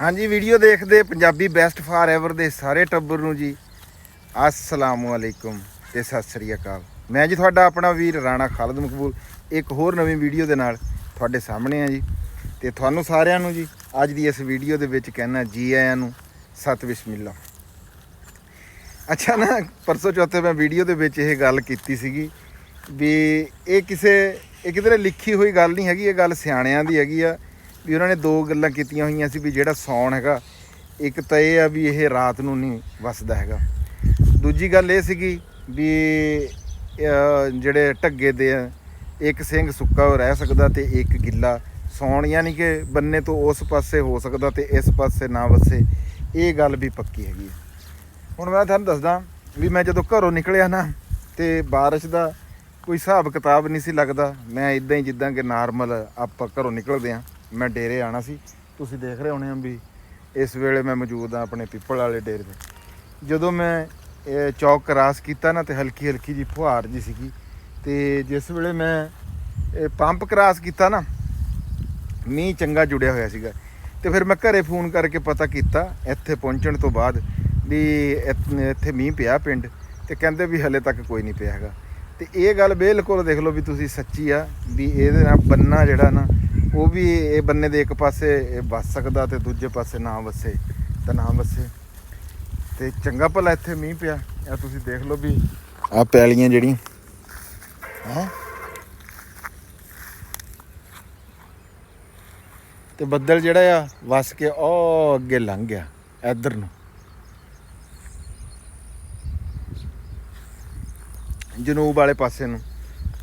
हाँ जी वीडियो देखते Punjabi best for ever they सारे टब्बर नूं जी अस्सलामु अलैकुम ते सत श्री अकाल। मैं जी तुहाडा अपना वीर राणा खालिद मकबूल एक होर नवीं वीडियो दे नाल तुहाडे सामने आ जी। ते तुहानूं सारिआं नूं जी अज दी इस वीडियो दे विच कहना जी आयां नूं सत बिस्मिल्ला। अच्छा ना परसों चौथे मैं वीडियो दे विच इह गल कीती सीगी भी ये किधरे लिखी हुई गल नहीं हैगी, ये गल सियाणिਆਂ ਦੀ हैगी आ भी उन्होंने दो गल्लां कीतियां होईयां सी भी जिहड़ा सौण हैगा एक तो यह आ भी यह रात नूं नहीं वसदा हैगा। दूजी गल ये सीगी भी जिहड़े ढग्गे दे एक सिंह सुक्का रह सकदा ते एक गिल्ला सौण यानी कि बन्ने तो उस पासे हो सकदा ते इस पासे ना वसे, ये गल भी पक्की हैगी। हुण मैं तुहानूं दसदा भी मैं जदों घरों निकलिया ना ते बारिश दा कोई हिसाब किताब नहीं सी लगदा। मैं इदां ही जिद्दां कि नार्मल आपां घरों निकलदे आ, मैं डेरे आना सी। तुसीं देख रहे होने भी इस वेले मैं मौजूद हाँ अपने पिपल वाले डेरे ते। जदों मैं चौक क्रॉस किया ना तो हल्की हल्की जी फुहार जी सीगी ते जिस वेले मैं पंप क्रॉस किया ना मींह चंगा जुड़िया होया सीगा ते फिर मैं घरे फोन करके पता किया इत्थे पहुँचण तो बाद भी इत्थे मींह पिया पिंड ते कहंदे भी हले तक कोई नहीं पिया हैगा। ते ये गल बिल्कुल देख लो भी तुसीं सच्ची आ भी इहदे नाल बन्ना जिहड़ा ना वो भी ये बन्ने दे एक पासे वस सकदा ते दूजे पासे ना वसे तो ना वसे। ते चंगा भला इत्थे मींह पिया या तुसीं देख लो भी आ पैलियां जिहड़ियां हैं ते बद्दल जिहड़ा आ वस के ओ अगे लंघ गया इधर नूं जनूब वाले पासे नूं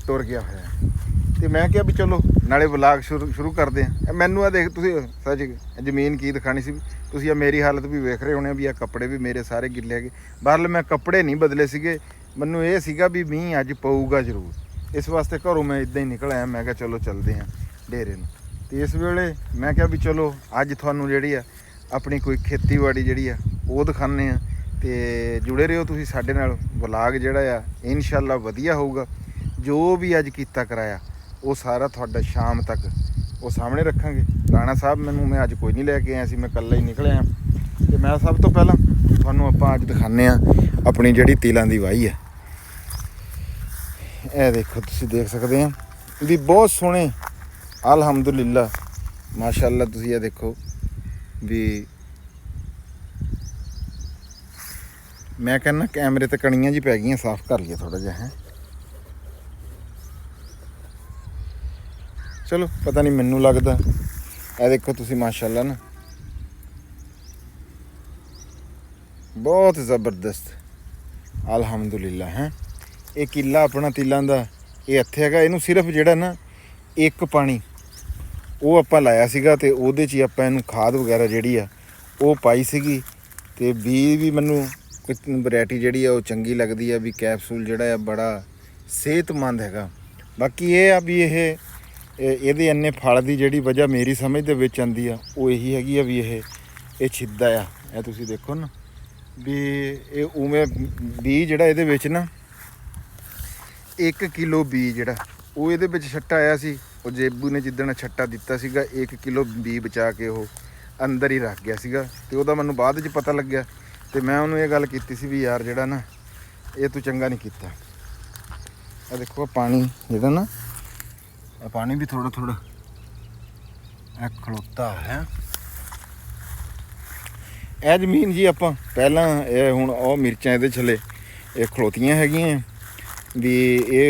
टुर गया होया। तो मैं क्या भी चलो नाले व्लॉग शुरू करते हैं। मैनू आ देख तुसीं सच जमीन की दिखानी सी, तुसीं आ मेरी हालत भी वेख रहे होने भी आ कपड़े भी मेरे सारे गिले है। बहरल मैं कपड़े नहीं बदले सीगे, मैनू ये सीगा भी मींह अज पऊगा जरूर, इस वास्ते घरों मैं इदां ही निकल आया। मैं क्या चलो चलते हैं डेरे नूं। ते इस वेले मैं क्या भी चलो अज तुहानूं जिहड़ी आ अपनी कोई खेतीबाड़ी जिहड़ी आ वो दिखाने आ ते जुड़े रहो तुसीं साडे नाल। व्लॉग जिहड़ा आ इंशाअल्लाह वधिया होऊगा। जो भी अज कीता कराया वो सारा थोड़ा शाम तक वो सामने रखांगे। राणा साहब मैं अज कोई नहीं लैके आया सी, मैं कल्ला ही निकलिया। तो मैं सब तो पहला तुहानूं आपां अज दिखाने अपनी जिहड़ी तिलां दी वाही है। यह देखो तुसीं देख सकते हैं भी बहुत सोहणे अलहमदुलिल्ला माशाअल्लाह। तुसीं यह देखो भी मैं कहना कैमरे ते कणियां जी पै गईयां, साफ कर लिया थोड़ा जिहा है। चलो पता नहीं मैनू लगता है। देखो तुसी माशाअल्लाह ना बहुत ज़बरदस्त अलहमदुलिल्लाह है। ये किला अपना तिलों का ये इत्थे हैगा। इनू सिर्फ जिहड़ा ना एक पानी वो आपां लाया सीगा ते उहदे च आपां इनू खाद वगैरह जिहड़ी आ वो पाई सीगी ते बीज भी मैनू कुछ वैरायटी जिहड़ी आ वो चंगी लगदी है भी कैप्सूल जिहड़ा आ बड़ा सेहतमंद हैगा। बाकी ये आ भी ਇਹਦੇ ਇੰਨੇ फल की ਜਿਹੜੀ वजह मेरी समझ ਦੇ ਵਿੱਚ ਆਂਦੀ ਆ ਉਹ ਇਹੀ ਹੈਗੀ ਆ ਵੀ ਇਹ ਛਿੱਦਾ ਆ। ਇਹ ਤੁਸੀਂ ਦੇਖੋ ਨਾ ਵੀ ਇਹ ਉਵੇਂ ਬੀ ਜਿਹੜਾ ਇਹਦੇ ਵਿੱਚ ਨਾ 1 ਕਿਲੋ ਬੀ ਜਿਹੜਾ ਉਹ ਇਹਦੇ ਵਿੱਚ ਛੱਟਾ ਆਇਆ ਸੀ। ਉਹ ਜੇਬੂ ਨੇ ਜਿੱਦਣ ਛੱਟਾ ਦਿੱਤਾ ਸੀਗਾ 1 ਕਿਲੋ ਬੀ ਬਚਾ ਕੇ ਉਹ ਅੰਦਰ ਹੀ ਰੱਖ ਗਿਆ ਸੀਗਾ ਤੇ ਉਹਦਾ ਮੈਨੂੰ ਬਾਅਦ ਵਿੱਚ ਪਤਾ ਲੱਗਿਆ ਤੇ ਮੈਂ ਉਹਨੂੰ ਇਹ ਗੱਲ ਕੀਤੀ ਸੀ ਵੀ ਯਾਰ ਜਿਹੜਾ ਨਾ ਇਹ ਤੂੰ ਚੰਗਾ ਨਹੀਂ ਕੀਤਾ। ਇਹ ਦੇਖੋ ਪਾਣੀ ਜਿਹੜਾ ਨਾ पानी भी थोड़ा थोड़ा खलोता है। यह जमीन जी आप पहला हूँ वह मिर्चा ये छले ये खलोतियाँ हैगियाँ भी ये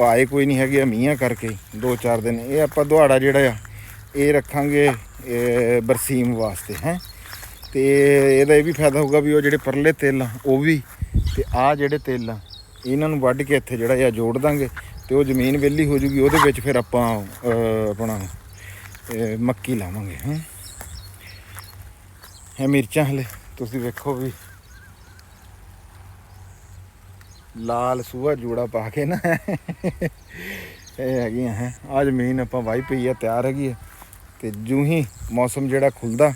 आए कोई नहीं है मीह करके 2-4 दिन। ये आप दुहाड़ा जोड़ा ये रखांगे बरसीम वास्ते हैं तो ये भी फायदा होगा भी वो जोड़े परले तिल वो भी तो आ जोड़े तिल इन्हों वढ़ के इत्थे जोड़ा जोड़ देंगे तो वो जमीन वेली हो जूगी। वो फिर आप अपना मक्की लावांगे हैं। है मिर्चा हले तुसी वेखो भी लाल सूहा जूड़ा पा के ना है हैं। आ जमीन आप वाही पई है तैयार हैगी तो जूं ही मौसम जिहड़ा खुलदा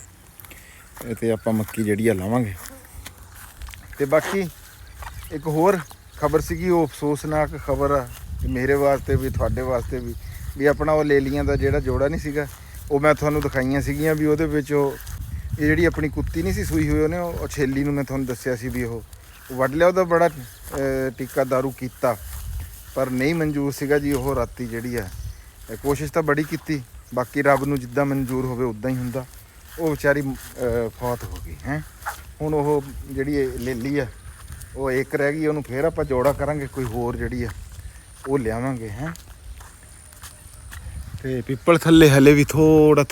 तो आप मक्की जिहड़ी लावांगे। तो बाकी एक होर खबर सीगी वो अफसोसनाक खबर आ मेरे वास्ते भी तुहाडे वास्ते भी अपना वो लेलियां दा जिहड़ा जोड़ा नहीं सीगा वो मैं तुहानूं दिखाइयां सीगियां भी उहदे विच ਇਹ ਜਿਹੜੀ ਆਪਣੀ ਕੁੱਤੀ ਨਹੀਂ ਸੀ ਸੂਈ ਹੋਈ ਉਹਨੇ ਉਹ ਛੇਲੀ ਨੂੰ ਮੈਂ ਤੁਹਾਨੂੰ ਦੱਸਿਆ ਸੀ ਵੀ ਉਹ ਵੱਢ ਲਿਆ। ਉਹਦਾ ਬੜਾ ਟੀਕਾ ਦਾਰੂ ਕੀਤਾ ਪਰ ਨਹੀਂ ਮਨਜ਼ੂਰ ਸੀਗਾ ਜੀ। ਉਹ ਰਾਤੀ ਜਿਹੜੀ ਆ ਕੋਸ਼ਿਸ਼ ਤਾਂ ਬੜੀ ਕੀਤੀ, ਬਾਕੀ ਰੱਬ ਨੂੰ ਜਿੱਦਾਂ ਮਨਜ਼ੂਰ ਹੋਵੇ ਉੱਦਾਂ ਹੀ ਹੁੰਦਾ। ਉਹ ਵਿਚਾਰੀ ਫੌਤ ਹੋ ਗਈ ਹੈ। ਹੁਣ ਉਹ ਜਿਹੜੀ ਲੇਲੀ ਆ ਉਹ ਇੱਕ ਰਹਿ ਗਈ, ਉਹਨੂੰ ਫੇਰ ਆਪਾਂ ਜੋੜਾ ਕਰਾਂਗੇ, ਕੋਈ ਹੋਰ ਜਿਹੜੀ ਆ ਉਹ ਲਿਆਵਾਂਗੇ ਹੈ। ਤੇ ਪਿੱਪਲ ਥੱਲੇ ਹਲੇ ਵੀ ਥੋੜਾ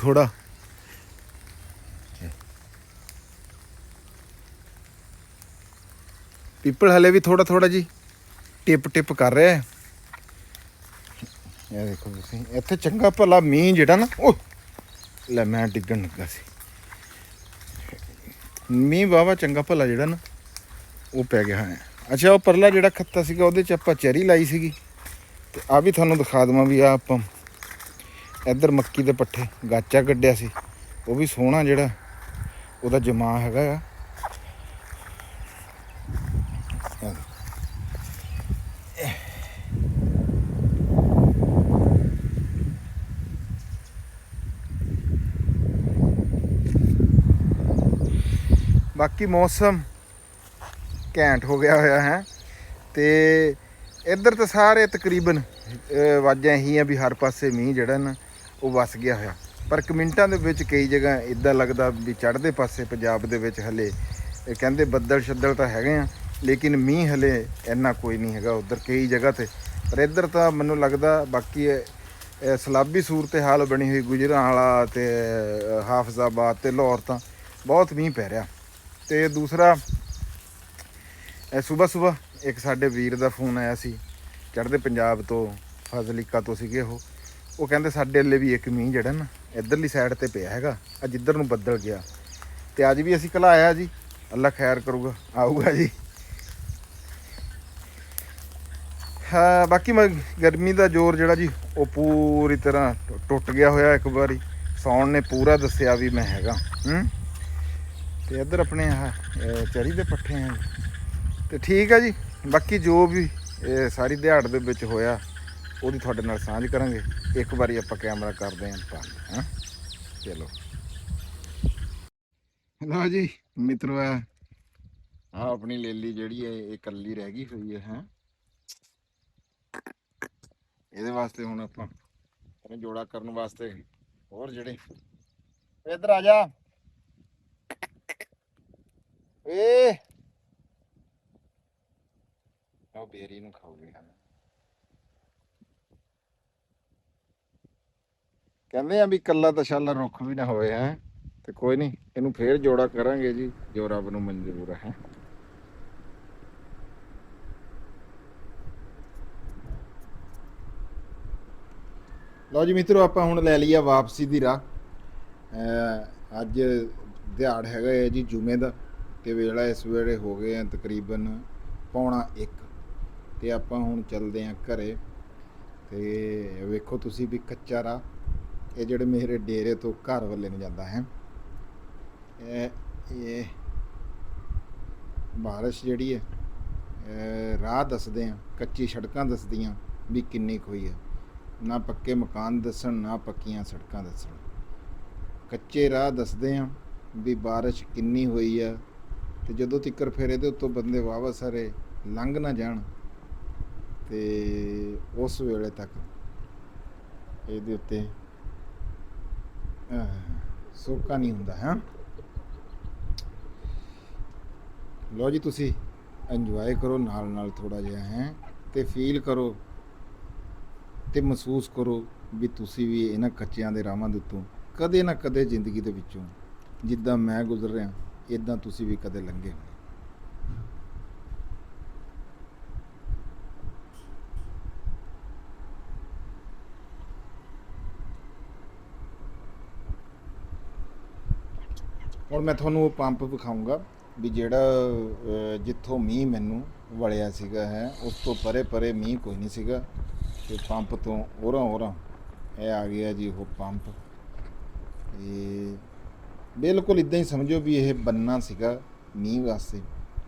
ਪਿੱਪਲ ਹਲੇ ਵੀ ਥੋੜਾ ਜੀ ਟਿਪ ਕਰ ਰਿਹਾ ਹੈ। ਇਹ ਦੇਖੋ ਤੁਸੀਂ ਇੱਥੇ ਚੰਗਾ ਭਲਾ ਮੀਂਹ ਜਿਹੜਾ ਨਾ ਉਹ ਲੈ ਮੈਂ ਡਿੱਗਣ ਲੱਗਾ ਸੀ। ਮੀਂਹ ਵਾਵਾ ਚੰਗਾ ਭਲਾ ਜਿਹੜਾ ਨਾ ਉਹ ਪੈ ਗਿਆ ਹੈ। ਅੱਛਾ ਉਹ ਪਰਲਾ ਜਿਹੜਾ ਖੱਤਾ ਸੀਗਾ ਉਹਦੇ 'ਚ ਆਪਾਂ ਚੈਰੀ ਲਾਈ ਸੀਗੀ। ਤੇ ਆ ਵੀ ਤੁਹਾਨੂੰ ਦਿਖਾ ਦੇਵਾਂ ਵੀ ਆ ਆਪਾਂ ਇੱਧਰ ਮੱਕੀ ਦੇ ਪੱਠੇ ਗਾਚਾ ਕੱਢਿਆ ਸੀ, ਉਹ ਵੀ ਸੋਹਣਾ ਜਿਹੜਾ ਉਹਦਾ ਜਮਾ ਹੈਗਾ ਆ। ਬਾਕੀ ਮੌਸਮ ਘੈਂਟ ਹੋ ਗਿਆ ਹੋਇਆ ਹੈ। ਤੇ ਇੱਧਰ ਤਾਂ ਸਾਰੇ ਤਕਰੀਬਨ ਵਾਜਾਂ ਇਹੀ ਆ ਵੀ ਹਰ ਪਾਸੇ ਮੀਂਹ ਜਿਹੜਾ ਨਾ ਉਹ ਵਸ ਗਿਆ ਹੋਇਆ। ਪਰ ਕਮਿੰਟਾਂ ਦੇ ਵਿੱਚ ਕਈ ਜਗ੍ਹਾ ਇੱਦਾਂ ਲੱਗਦਾ ਵੀ ਚੜ੍ਹਦੇ ਪਾਸੇ ਪੰਜਾਬ ਦੇ ਵਿੱਚ ਹਲੇ ਕਹਿੰਦੇ ਬੱਦਲ ਛੱਦਲ ਤਾਂ ਹੈਗੇ ਆ, ਲੇਕਿਨ ਮੀਂਹ ਹਲੇ ਇੰਨਾ ਕੋਈ ਨਹੀਂ ਹੈਗਾ ਉੱਧਰ ਕਈ ਜਗ੍ਹਾ 'ਤੇ। ਪਰ ਇੱਧਰ ਤਾਂ ਮੈਨੂੰ ਲੱਗਦਾ ਬਾਕੀ ਸਲਾਬੀ ਸੂਰਤ ਹਾਲ ਬਣੀ ਹੋਈ ਗੁਜਰਾਂਵਾਲਾ ਅਤੇ ਹਾਫਜ਼ਾਬਾਦ ਅਤੇ ਲਾਹੌਰ ਤਾਂ ਬਹੁਤ ਮੀਂਹ ਪੈ ਰਿਹਾ। ਤੇ ਦੂਸਰਾ ਸੁਬਾਹ ਇੱਕ ਸਾਡੇ ਵੀਰ ਦਾ ਫੋਨ ਆਇਆ ਸੀ ਚੜ੍ਹਦੇ ਪੰਜਾਬ ਤੋਂ, ਫਜ਼ਲਿਕਾ ਤੋਂ ਸੀਗੇ ਉਹ ਕਹਿੰਦੇ ਸਾਡੇ ਵੱਲੇ ਵੀ ਇੱਕ ਮੀਂਹ ਜਿਹੜਾ ਨਾ ਇੱਧਰਲੀ ਸਾਈਡ 'ਤੇ ਪਿਆ ਹੈਗਾ, ਅੱਜ ਇੱਧਰ ਨੂੰ ਬੱਦਲ ਗਿਆ। ਤੇ ਅੱਜ ਵੀ ਅਸੀਂ ਘਲਾਇਆ ਜੀ, ਅੱਲਾ ਖੈਰ ਕਰੂਗਾ, ਆਊਗਾ ਜੀ। ਹਾਂ ਬਾਕੀ ਗਰਮੀ ਦਾ ਜ਼ੋਰ ਜਿਹੜਾ ਜੀ ਉਹ ਪੂਰੀ ਤਰ੍ਹਾਂ ਟੁੱਟ ਗਿਆ ਹੋਇਆ। ਇੱਕ ਵਾਰੀ ਸੌਣ ਨੇ ਪੂਰਾ ਦੱਸਿਆ ਵੀ ਮੈਂ ਹੈਗਾ। ਤੇ ਇੱਧਰ ਆਪਣੇ ਚਰੀ ਦੇ ਪੱਠੇ ਆ ਤੇ ਠੀਕ ਆ ਜੀ। ਬਾਕੀ ਜੋ ਵੀ ਸਾਰੀ ਦਿਹਾੜ ਦੇ ਵਿੱਚ ਹੋਇਆ ਉਹਦੀ ਤੁਹਾਡੇ ਨਾਲ ਸਾਂਝ ਕਰਾਂਗੇ। ਇੱਕ ਵਾਰੀ ਆਪਾਂ ਕੈਮਰਾ ਕਰਦੇ ਹਾਂ ਬੰਦ। ਹਾਂ ਚਲੋ ਲਓ ਜੀ ਮਿੱਤਰੋ, ਆ ਆਪਣੀ ਲੇਲੀ ਜਿਹੜੀ ਹੈ ਇਹ ਇਕੱਲੀ ਰਹਿ ਗਈ ਹੋਈ ਹੈ। ਇਹਦੇ ਵਾਸਤੇ ਹੁਣ ਆਪਾਂ ਜੋੜਾ ਕਰਨ ਵਾਸਤੇ ਹੋਰ ਜਿਹੜੇ ਇੱਧਰ ਆ ਜਾ ਉਹ ਬੇਰੀ ਨੂੰ ਖਾਓਗੇ। ਕਹਿੰਦੇ ਆ ਵੀ ਕੱਲਾ ਤਸ਼ਾਲਾ ਰੁੱਖ ਵੀ ਨਾ ਹੋਵੇ ਹੈ। ਤੇ ਕੋਈ ਨਹੀਂ, ਇਹਨੂੰ ਫੇਰ ਜੋੜਾ ਕਰਾਂਗੇ ਜੀ ਜੋ ਰੱਬ ਨੂੰ ਮਨਜ਼ੂਰ ਹੈ। ਲਓ ਜੀ ਮਿੱਤਰੋ, ਆਪਾਂ ਹੁਣ ਲੈ ਲਈ ਆ ਵਾਪਸੀ ਦੀ ਰਾਹ। ਅੱਜ ਦਿਹਾੜ ਹੈਗਾ ਹੈ ਜੀ ਜੁਮੇ ਦਾ, ਤੇ ਵੇਲਾ ਇਸ ਵੇਲੇ ਹੋ ਗਏ ਆ ਤਕਰੀਬਨ 12:45 ਤੇ ਆਪਾਂ ਹੁਣ ਚੱਲਦੇ ਆ ਘਰੇ। ਤੇ ਵੇਖੋ ਤੁਸੀਂ ਵੀ ਕੱਚਾ ਰਾਹ ਇਹ ਜਿਹੜੇ ਮੇਰੇ ਡੇਰੇ ਤੋਂ ਘਰ ਵੱਲੇ ਨੂੰ ਜਾਂਦਾ ਹੈ। ਇਹ ਬਾਰਿਸ਼ ਜਿਹੜੀ ਹੈ ਰਾਹ ਦੱਸਦੇ ਆ, ਕੱਚੀ ਸੜਕਾਂ ਦੱਸਦੀਆਂ ਵੀ ਕਿੰਨੀ ਕੁ ਹੋਈ ਹੈ। ਨਾ ਪੱਕੇ ਮਕਾਨ ਦੱਸਣ ਨਾ ਪੱਕੀਆਂ ਸੜਕਾਂ ਦੱਸਣ, ਕੱਚੇ ਰਾਹ ਦੱਸਦੇ ਆ ਵੀ ਬਾਰਿਸ਼ ਕਿੰਨੀ ਹੋਈ ਆ। ਤੇ ਜਦੋਂ ਤੀਕਰ ਫਿਰ ਇਹਦੇ ਉੱਤੋਂ ਬੰਦੇ ਵਾਵਾ ਸਾਰੇ ਲੰਘ ਨਾ ਜਾਣ ਤੇ ਉਸ ਵੇਲੇ ਤੱਕ ਇਹਦੇ ਉੱਤੇ ਸੋਕਾ ਨਹੀਂ ਹੁੰਦਾ ਹੈ। ਲਓ ਜੀ ਤੁਸੀਂ ਇੰਜੋਏ ਕਰੋ ਨਾਲ ਥੋੜ੍ਹਾ ਜਿਹਾ ਹੈ, ਤੇ ਫੀਲ ਕਰੋ ਤੇ ਮਹਿਸੂਸ ਕਰੋ ਵੀ ਤੁਸੀਂ ਵੀ ਇਹਨਾਂ ਕੱਚਿਆਂ ਦੇ ਰਾਹਾਂ ਦੇ ਉੱਤੋਂ ਕਦੇ ਨਾ ਕਦੇ ਜ਼ਿੰਦਗੀ ਦੇ ਵਿੱਚੋਂ ਜਿੱਦਾਂ ਮੈਂ ਗੁਜ਼ਰ ਰਿਹਾ ਇੱਦਾਂ ਤੁਸੀਂ ਵੀ ਕਦੇ ਲੰਘੇ ਹੋਣੇ। ਹੁਣ ਮੈਂ ਤੁਹਾਨੂੰ ਉਹ ਪੰਪ ਵਿਖਾਊਂਗਾ ਵੀ ਜਿਹੜਾ ਜਿੱਥੋਂ ਮੀਂਹ ਮੈਨੂੰ ਵਲਿਆ ਸੀਗਾ ਹੈ, ਉਸ ਤੋਂ ਪਰੇ ਮੀਂਹ ਕੋਈ ਨਹੀਂ ਸੀਗਾ। ਤੇ ਪੰਪ ਤੋਂ ਉਰਾਂ ਇਹ ਆ ਗਿਆ ਜੀ ਉਹ ਪੰਪ। ਇਹ ਬਿਲਕੁਲ ਇੱਦਾਂ ਹੀ ਸਮਝੋ ਵੀ ਇਹ ਬੰਨਾ ਸੀਗਾ ਮੀਂਹ ਵਾਸਤੇ,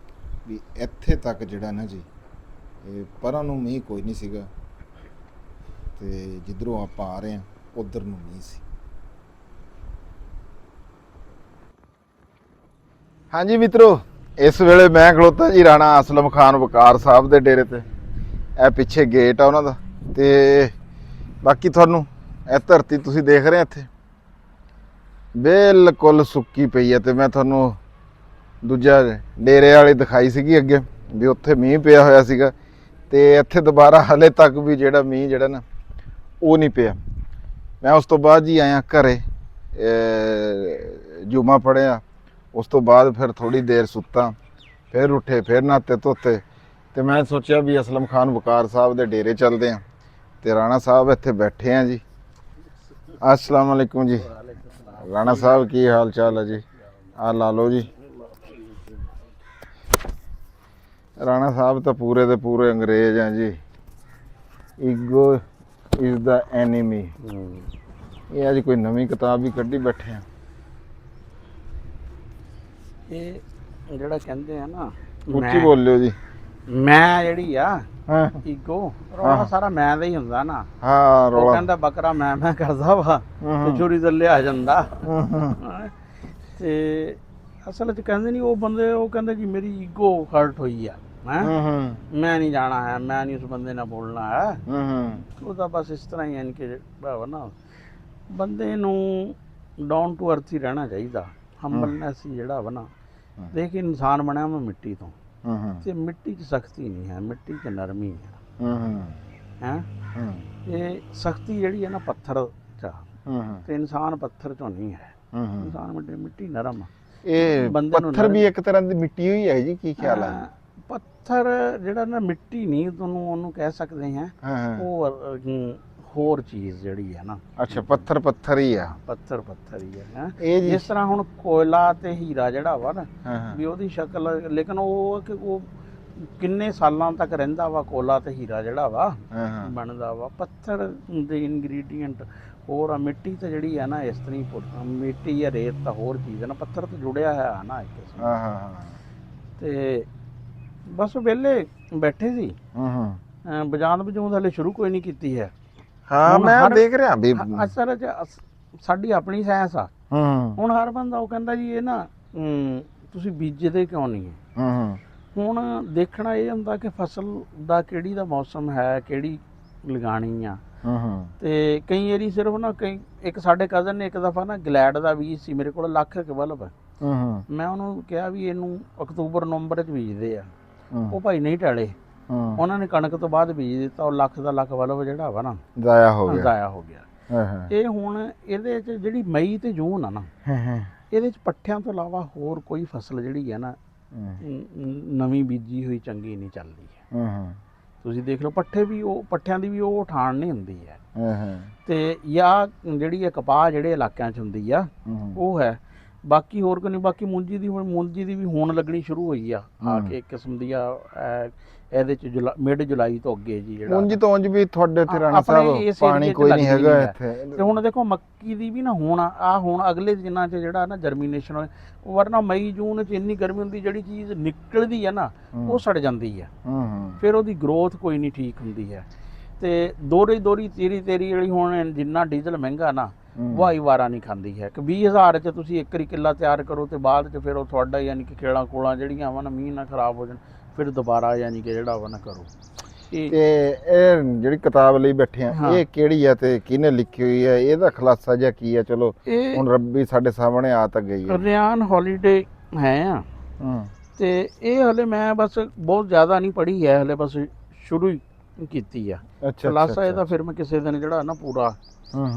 ਵੀ ਇੱਥੇ ਤੱਕ ਜਿਹੜਾ ਨਾ ਜੀ ਇਹ ਪਰਾਂ ਨੂੰ ਮੀਂਹ ਕੋਈ ਨਹੀਂ ਸੀਗਾ, ਤੇ ਜਿੱਧਰੋਂ ਆਪਾਂ ਆ ਰਹੇ ਹਾਂ ਉੱਧਰ ਨੂੰ ਮੀਂਹ ਸੀ। ਹਾਂਜੀ ਮਿੱਤਰੋ, ਇਸ ਵੇਲੇ ਮੈਂ ਖਲੋਤਾ ਜੀ ਰਾਣਾ ਅਸਲਮ ਖਾਨ ਵਕਾਰ ਸਾਹਿਬ ਦੇ ਡੇਰੇ ਤੇ। ਇਹ ਪਿੱਛੇ ਗੇਟ ਆ ਉਹਨਾਂ ਦਾ, ਤੇ ਬਾਕੀ ਤੁਹਾਨੂੰ ਇਹ ਧਰਤੀ ਤੁਸੀਂ ਦੇਖ ਰਹੇ ਇੱਥੇ ਬਿਲਕੁਲ ਸੁੱਕੀ ਪਈ ਹੈ। ਤੇ ਮੈਂ ਤੁਹਾਨੂੰ ਦੂਜਾ ਡੇਰੇ ਵਾਲੀ ਦਿਖਾਈ ਸੀਗੀ ਅੱਗੇ ਵੀ ਉੱਥੇ ਮੀਂਹ ਪਿਆ ਹੋਇਆ ਸੀਗਾ, ਤੇ ਇੱਥੇ ਦੁਬਾਰਾ ਹਲੇ ਤੱਕ ਵੀ ਜਿਹੜਾ ਮੀਂਹ ਜਿਹੜਾ ਨਾ ਉਹ ਨਹੀਂ ਪਿਆ। ਮੈਂ ਉਸ ਤੋਂ ਬਾਅਦ ਜੀ ਆਇਆ ਘਰੇ, ਜੁਮਾ ਪੜ੍ਹਿਆ, ਉਸ ਤੋਂ ਬਾਅਦ ਫਿਰ ਥੋੜ੍ਹੀ ਦੇਰ ਸੁੱਤਾ, ਫਿਰ ਉੱਠੇ, ਫਿਰ ਨਹਾਤੇ ਧੋਤੇ, ਤੇ ਮੈਂ ਸੋਚਿਆ ਵੀ ਅਸਲਮ ਖਾਨ ਵਕਾਰ ਸਾਹਿਬ ਦੇ ਡੇਰੇ ਚੱਲਦੇ ਹਾਂ। ਤੇ ਰਾਣਾ ਸਾਹਿਬ ਇੱਥੇ ਬੈਠੇ ਆ ਜੀ। अस्सलाम वालेकुम जी। राणा साहब की हाल चाल है जी? आ ला लो जी। राणा साहब तो पूरे दे पूरे अंग्रेज हैं जी। Ego is the enemy. ये अज कोई नवी किताब भी कड्ढी बैठे हैं। ये ਜਿਹੜਾ ਕਹਿੰਦੇ ਆ ਨਾ, ਉੱਚੀ ਬੋਲਿਓ ਜੀ। ਮੈਂ ਜਿਹੜੀ ਆ ਹਾਂ, ਈਗੋ ਰੌਲਾ ਸਾਰਾ ਮੈਂ ਦਾ ਹੀ ਹੁੰਦਾ ਨਾ। ਹਾਂ ਉਹ ਰੌਲਾ। ਕਹਿੰਦਾ ਬੱਕਰਾ ਮੈਂ ਕਰਦਾ ਵਾ ਤੇ ਚੋਰੀ ਤੇ ਲਿਆ ਜਾਂਦਾ। ਤੇ ਅਸਲ 'ਚ ਕਹਿੰਦੇ ਨਹੀਂ ਉਹ ਬੰਦੇ, ਉਹ ਕਹਿੰਦੇ ਜੀ ਮੇਰੀ ਈਗੋ ਹਰਟ ਹੋਈ ਆ, ਮੈਂ ਨਹੀਂ ਜਾਣਾ ਹੈ, ਮੈਂ ਨਹੀਂ ਉਸ ਬੰਦੇ ਨਾਲ ਬੋਲਣਾ ਹੈ। ਉਹ ਤਾਂ ਬਸ ਇਸ ਤਰ੍ਹਾਂ ਹੀ, ਯਾਨੀ ਕਿ ਭਾਵ ਨਾ ਬੰਦੇ ਨੂੰ ਡਾਊਨ ਟੂ ਅਰਥ ਹੀ ਰਹਿਣਾ ਚਾਹੀਦਾ। ਹੰਬਲਨੈਸ ਹੀ ਜਿਹੜਾ ਵਾ ਨਾ, ਦੇਖ ਇਨਸਾਨ ਬਣਿਆ ਮੈਂ ਮਿੱਟੀ ਤੋਂ, ਤੇ ਮਿੱਟੀ 'ਚ ਸਖਤੀ ਨਹੀਂ ਹੈ, ਮਿੱਟੀ 'ਚ ਨਰਮੀ ਹੈ। ਇਹ ਸਖਤੀ ਜਿਹੜੀ ਹੈ ਨਾ ਪੱਥਰ 'ਚ, ਤੇ ਇਨਸਾਨ ਪੱਥਰ 'ਚੋਂ ਨਹੀਂ ਹੈ। ਇਨਸਾਨ ਮਿੱਟੀ ਨਰਮ ਆ। ਇਹ ਪੱਥਰ ਵੀ ਇੱਕ ਤਰ੍ਹਾਂ ਦੀ ਮਿੱਟੀ ਹੋਈ ਹੈ ਜੀ, ਕੀ ਖਿਆਲ ਹੈ? ਪੱਥਰ ਜਿਹੜਾ ਨਾ ਮਿੱਟੀ ਨਹੀਂ ਤੁਹਾਨੂੰ ਉਹਨੂੰ ਕਹਿ ਸਕਦੇ ਹਾਂ, ਉਹ ਹੋਰ ਚੀਜ਼ ਜਿਹੜੀ ਹੈ ਨਾ। ਅੱਛਾ, ਪੱਥਰ ਪੱਥਰ ਹੀ ਆ। ਪੱਥਰ ਹੀ ਹੈ। ਇਹ ਜਿਸ ਤਰ੍ਹਾਂ ਹੁਣ ਕੋਇਲਾ ਤੇ ਹੀਰਾ ਜਿਹੜਾ ਵਾ ਨਾ, ਵੀ ਉਹਦੀ ਸ਼ਕਲ, ਲੇਕਿਨ ਉਹ ਕਿੰਨੇ ਸਾਲਾਂ ਤੱਕ ਰਹਿੰਦਾ ਵਾ। ਕੋਲਾ ਤੇ ਹੀਰਾ ਜਿਹੜਾ ਵਾ ਬਣਦਾ ਵਾ। ਪੱਥਰ ਦੇ ਇਨਗਰੀਡੀਐਂਟ ਹੋਰ ਆ। ਮਿੱਟੀ ਤੇ ਜਿਹੜੀ ਹੈ ਨਾ ਇਸ ਤਰ੍ਹਾਂ ਮਿੱਟੀ ਜਾਂ ਰੇਤ ਤਾਂ ਹੋਰ ਚੀਜ਼ ਹੈ ਨਾ, ਪੱਥਰ ਤੇ ਜੁੜਿਆ ਹੋਇਆ ਨਾ ਇੱਕ ਕਿਸਮ। ਤੇ ਬਸ ਵਿਹਲੇ ਬੈਠੇ ਸੀ। ਬਜੂੰਦ ਹਲੇ ਸ਼ੁਰੂ ਕੋਈ ਨਹੀਂ ਕੀਤੀ ਹੈ। ਹਾਂ, ਮੈਂ ਦੇਖ ਰਿਹਾ ਵੀ ਅਸਲ 'ਚ ਸਾਡੀ ਆਪਣੀ ਸਾਇੰਸ ਆ। ਹੁਣ ਹਰ ਬੰਦਾ ਉਹ ਕਹਿੰਦਾ ਜੀ ਇਹ ਨਾ ਤੁਸੀਂ ਬੀਜਦੇ ਕਿਉਂ ਨਹੀਂ ਹੈ। ਹੁਣ ਦੇਖਣਾ ਇਹ ਹੁੰਦਾ ਕਿ ਫਸਲ ਦਾ ਕਿਹੜੀ ਦਾ ਮੌਸਮ ਹੈ, ਕਿਹੜੀ ਲਗਾਣੀ ਆ। ਤੇ ਕਈ ਏਰੀ ਸਿਰਫ ਨਾ, ਕਈ ਇੱਕ ਸਾਡੇ ਕਜ਼ਨ ਨੇ ਇੱਕ ਦਫਾ ਨਾ ਗਲੈਡ ਦਾ ਬੀਜ ਸੀ ਮੇਰੇ ਕੋਲ, ਲੱਖ ਬਲਬ। ਮੈਂ ਉਹਨੂੰ ਕਿਹਾ ਵੀ ਇਹਨੂੰ ਅਕਤੂਬਰ ਨਵੰਬਰ 'ਚ ਬੀਜਦੇ ਆ। ਉਹ ਭਾਈ ਨਹੀਂ ਟਾਲੇ, ਉਹਨਾਂ ਨੇ ਕਣਕ ਤੋਂ ਬਾਅਦ ਬੀਜ ਦਿੱਤਾ। ਉਹ ਲੱਖ ਦਾ ਲੱਖ ਬਲਬ ਜਿਹੜਾ ਵਾ ਨਾ ਜ਼ਾਇਆ ਹੋ ਗਿਆ। ਇਹ ਹੁਣ ਇਹਦੇ 'ਚ ਜਿਹੜੀ ਮਈ ਤੇ ਜੂਨ ਆ ਨਾ, ਇਹਦੇ 'ਚ ਪੱਠਿਆਂ ਤੋਂ ਇਲਾਵਾ ਹੋਰ ਕੋਈ ਫਸਲ ਜਿਹੜੀ ਹੈ ਨਾ ਨਵੀਂ ਬੀਜੀ ਹੋਈ ਚੰਗੀ ਨਹੀਂ ਚੱਲਦੀ ਹੈ। ਤੁਸੀਂ ਦੇਖ ਲਓ, ਪੱਠਿਆਂ ਦੀ ਵੀ ਉਹ ਉਠਾਣ ਨਹੀਂ ਹੁੰਦੀ ਹੈ। ਤੇ ਜਾਂ ਜਿਹੜੀ ਹੈ ਕਪਾਹ ਜਿਹੜੇ ਇਲਾਕਿਆਂ 'ਚ ਹੁੰਦੀ ਆ ਉਹ ਹੈ। ਬਾਕੀ ਹੋਰ ਕੋਈ ਨਹੀਂ। ਬਾਕੀ ਮੂੰਜੀ ਦੀ ਵੀ ਹੁਣ ਲੱਗਣੀ ਸ਼ੁਰੂ ਹੋਈ ਆ ਕੇ ਇੱਕ ਕਿਸਮ ਦੀ ਆ। ਇਹਦੇ 'ਚ ਮਿਡ ਜੁਲਾਈ ਤੋਂ ਅੱਗੇ ਜੀ ਜਿਹੜਾ ਮੂੰਜੀ ਤੋਂ ਉਂਝ ਵੀ ਤੁਹਾਡੇ ਇੱਥੇ ਰਾਣਾ ਸਾਹਿਬ ਪਾਣੀ ਕੋਈ ਨਹੀਂ ਹੈਗਾ ਇੱਥੇ। ਤੇ ਹੁਣ ਦੇਖੋ ਮੱਕੀ ਦੀ ਵੀ ਨਾ ਹੁਣ ਅਗਲੇ ਦਿਨਾਂ 'ਚ ਜਿਹੜਾ ਨਾ ਜਰਮੀਨੇਸ਼ਨ ਹੋਏ। ਵਰਨਾ ਮਈ ਜੂਨ 'ਚ ਇੰਨੀ ਗਰਮੀ ਹੁੰਦੀ, ਜਿਹੜੀ ਚੀਜ਼ ਨਿਕਲਦੀ ਹੈ ਨਾ ਉਹ ਸੜ ਜਾਂਦੀ ਹੈ। ਫਿਰ ਉਹਦੀ ਗਰੋਥ ਕੋਈ ਨਹੀਂ ਠੀਕ ਹੁੰਦੀ ਹੈ। ਤੇ ਦੋਰੀ ਤੇਰੀ ਜਿਹੜੀ ਹੁਣ ਜਿੰਨਾ ਡੀਜ਼ਲ ਮਹਿੰਗਾ ਨਾ, ਵਾਈ ਵਾਰਾ ਨਹੀਂ ਖਾਂਦੀ ਹੈ। ਕਿ 20,000 'ਚ ਤੁਸੀਂ ਇੱਕ ਕਿੱਲਾ ਤਿਆਰ ਕਰੋ ਤੇ ਬਾਅਦ 'ਚ ਫਿਰ ਉਹ ਤੁਹਾਡਾ ਯਾਨੀ ਕਿ ਖੇਲਾਂ ਕੋਲਾਂ ਜਿਹੜੀਆਂ ਵਾ ਨਾ ਮੀਂਹ ਨਾਲ ਖਰਾਬ ਹੋ ਜਾਣ, ਫਿਰ ਦੁਬਾਰਾ ਯਾਨੀ ਕਿ ਜਿਹੜਾ ਵਾ ਨਾ ਕਰੋ। ਤੇ ਇਹ ਜਿਹੜੀ ਕਿਤਾਬ ਲਈ ਬੈਠੇ ਆ, ਇਹ ਕਿਹੜੀ ਆ ਤੇ ਕਿਹਨੇ ਲਿਖੀ ਹੋਈ ਹੈ? ਇਹਦਾ ਖੁਲਾਸਾ ਜਿਹਾ ਕੀ ਆ? ਚਲੋ ਹੁਣ ਰੱਬੀ ਸਾਡੇ ਸਾਹਮਣੇ ਆ ਤਾਂ ਗਈ ਹੈ। ਰਿਆਨ ਹੌਲੀਡੇ ਹੈ ਆ। ਤੇ ਇਹ ਹਲੇ ਮੈਂ ਬਸ ਬਹੁਤ ਜ਼ਿਆਦਾ ਨਹੀਂ ਪੜ੍ਹੀ ਹੈ, ਹਲੇ ਬਸ ਸ਼ੁਰੂ ਹੀ ਕੀਤੀ ਆ। ਖੁਲਾਸਾ ਇਹਦਾ ਫਿਰ ਮੈਂ ਕਿਸੇ ਦਿਨ ਜਿਹੜਾ ਨਾ ਪੂਰਾ